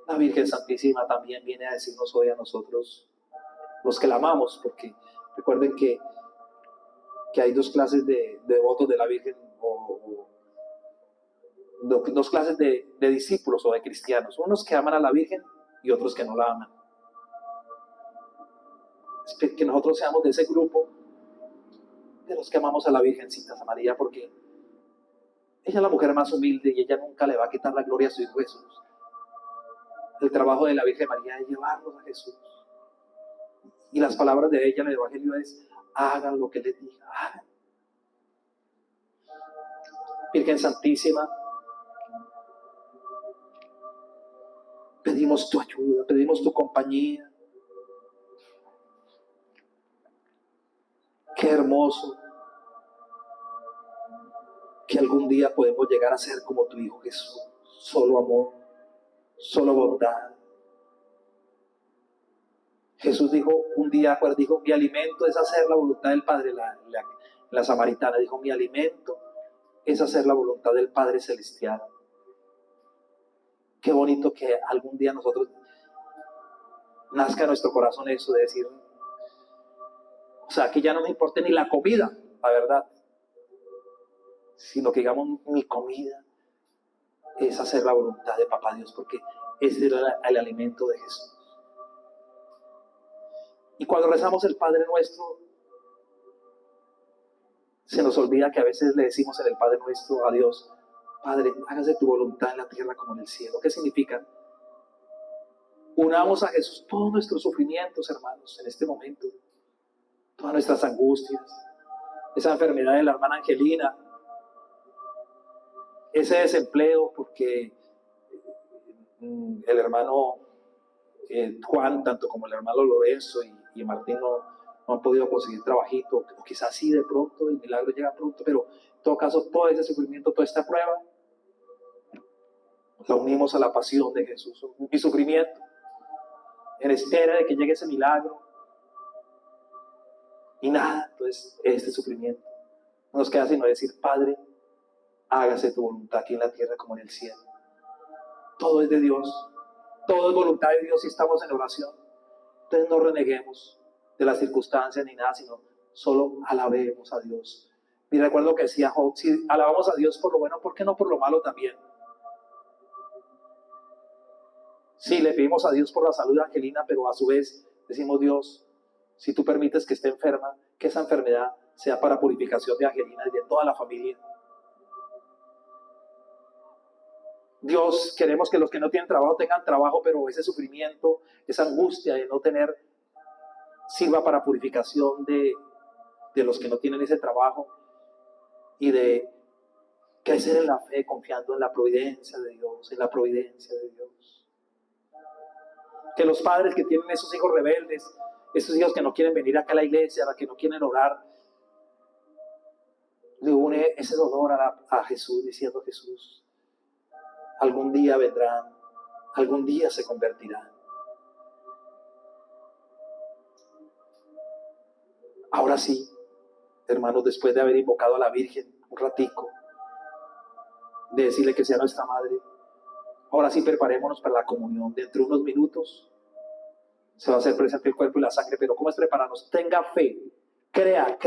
La Virgen Santísima también viene a decirnos hoy a nosotros, los que la amamos, porque recuerden que hay dos clases de devotos de la Virgen, o dos clases de discípulos o de cristianos: unos que aman a la Virgen y otros que no la aman. Es que nosotros seamos de ese grupo, de los que amamos a la Virgencita a María, porque ella es la mujer más humilde y ella nunca le va a quitar la gloria a su Hijo Jesús. El trabajo de la Virgen María es llevarlos a Jesús. Y las palabras de ella en el Evangelio es: hagan lo que les diga, hagan. Virgen Santísima, pedimos tu ayuda, pedimos tu compañía. Qué hermoso que algún día podemos llegar a ser como tu Hijo Jesús. Solo amor, solo bondad. Jesús dijo un día, pues dijo: mi alimento es hacer la voluntad del Padre. La samaritana dijo: mi alimento es hacer la voluntad del Padre Celestial. Qué bonito que algún día nosotros nazca en nuestro corazón eso de decir, o sea, que ya no me importe ni la comida, la verdad, sino que digamos: mi comida es hacer la voluntad de Papá Dios, porque ese era el alimento de Jesús. Y cuando rezamos el Padre Nuestro, se nos olvida que a veces le decimos en el Padre Nuestro a Dios: Padre, hágase tu voluntad en la tierra como en el cielo. ¿Qué significa? Unamos a Jesús todos nuestros sufrimientos, hermanos, en este momento, todas nuestras angustias, esa enfermedad de la hermana Angelina, ese desempleo porque el hermano Juan, tanto como el hermano Lorenzo y Martín no han podido conseguir trabajito, o quizás sí de pronto, el milagro llega pronto, pero en todo caso, todo ese sufrimiento, toda esta prueba, la unimos a la pasión de Jesús. Mi sufrimiento, en espera de que llegue ese milagro, y nada, entonces este sufrimiento no nos queda sino decir: Padre, hágase tu voluntad aquí en la tierra como en el cielo. Todo es de Dios, todo es voluntad de Dios si estamos en oración. Entonces no reneguemos de las circunstancias ni nada, sino solo alabemos a Dios. Y recuerdo lo que decía Job: si alabamos a Dios por lo bueno, ¿por qué no por lo malo también? Sí, le pedimos a Dios por la salud de Angelina, pero a su vez decimos: Dios, si tú permites que esté enferma, que esa enfermedad sea para purificación de Angelina y de toda la familia. Dios, queremos que los que no tienen trabajo tengan trabajo, pero ese sufrimiento, esa angustia de no tener, sirva para purificación de los que no tienen ese trabajo, y de crecer en la fe confiando en la providencia de Dios, en la providencia de Dios. Que los padres que tienen esos hijos rebeldes, esos hijos que no quieren venir acá a la iglesia, que no quieren orar, le une ese dolor a Jesús, diciendo: Jesús, algún día vendrán, algún día se convertirán. Ahora sí, hermanos, después de haber invocado a la Virgen un ratico, de decirle que sea nuestra madre, ahora sí preparémonos para la comunión. Dentro de unos minutos se va a hacer presente el cuerpo y la sangre, pero ¿cómo es prepararnos? Tenga fe, crea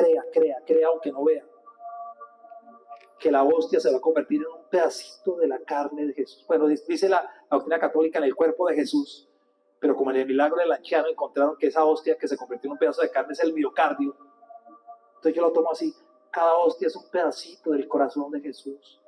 aunque no vea, que la hostia se va a convertir en un pedacito de la carne de Jesús. Bueno, dice la doctrina católica, en el cuerpo de Jesús, pero como en el milagro del anciano encontraron que esa hostia que se convirtió en un pedazo de carne es el miocardio, entonces yo lo tomo así: cada hostia es un pedacito del corazón de Jesús,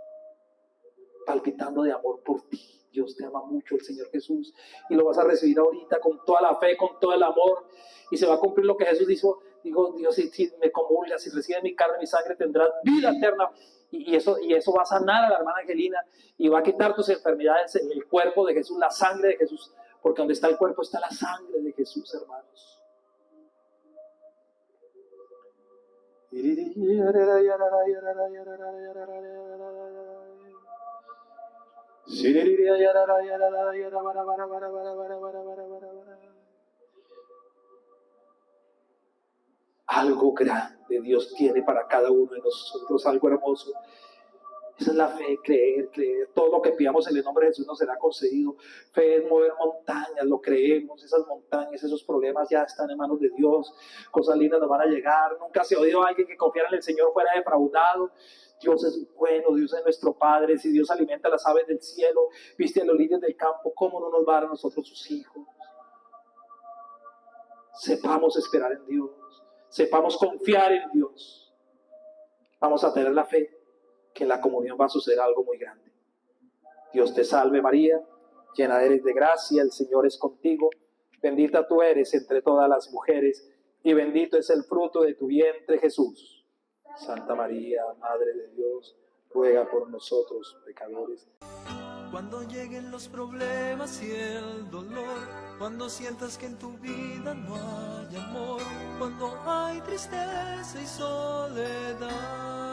palpitando de amor por ti. Dios te ama mucho, el Señor Jesús, y lo vas a recibir ahorita con toda la fe, con todo el amor, y se va a cumplir lo que Jesús dijo: Dios, si me comulgas, si recibes mi carne, mi sangre, tendrás vida eterna. Y eso va a sanar a la hermana Angelina y va a quitar tus enfermedades en el cuerpo de Jesús, la sangre de Jesús, porque donde está el cuerpo está la sangre de Jesús, hermanos. Algo grande Dios tiene para cada uno de nosotros, algo hermoso. Esa es la fe, creer. Todo lo que pidamos en el nombre de Jesús nos será concedido. Fe es mover montañas, lo creemos. Esas montañas, esos problemas ya están en manos de Dios. Cosas lindas nos van a llegar. Nunca se ha oído a alguien que confiara en el Señor fuera defraudado. Dios es bueno, Dios es nuestro Padre. Si Dios alimenta a las aves del cielo, viste a los lirios del campo, ¿cómo no nos va a dar a nosotros sus hijos? Sepamos esperar en Dios. Sepamos confiar en Dios. Vamos a tener la fe que en la comunión va a suceder algo muy grande. Dios te salve María, Llena eres de gracia, el Señor es contigo. Bendita tú eres entre todas las mujeres, y bendito es el fruto de tu vientre, Jesús. Santa María, Madre de Dios, ruega por nosotros pecadores. Cuando lleguen los problemas y el dolor, cuando sientas que en tu vida no hay amor, cuando hay tristeza y soledad.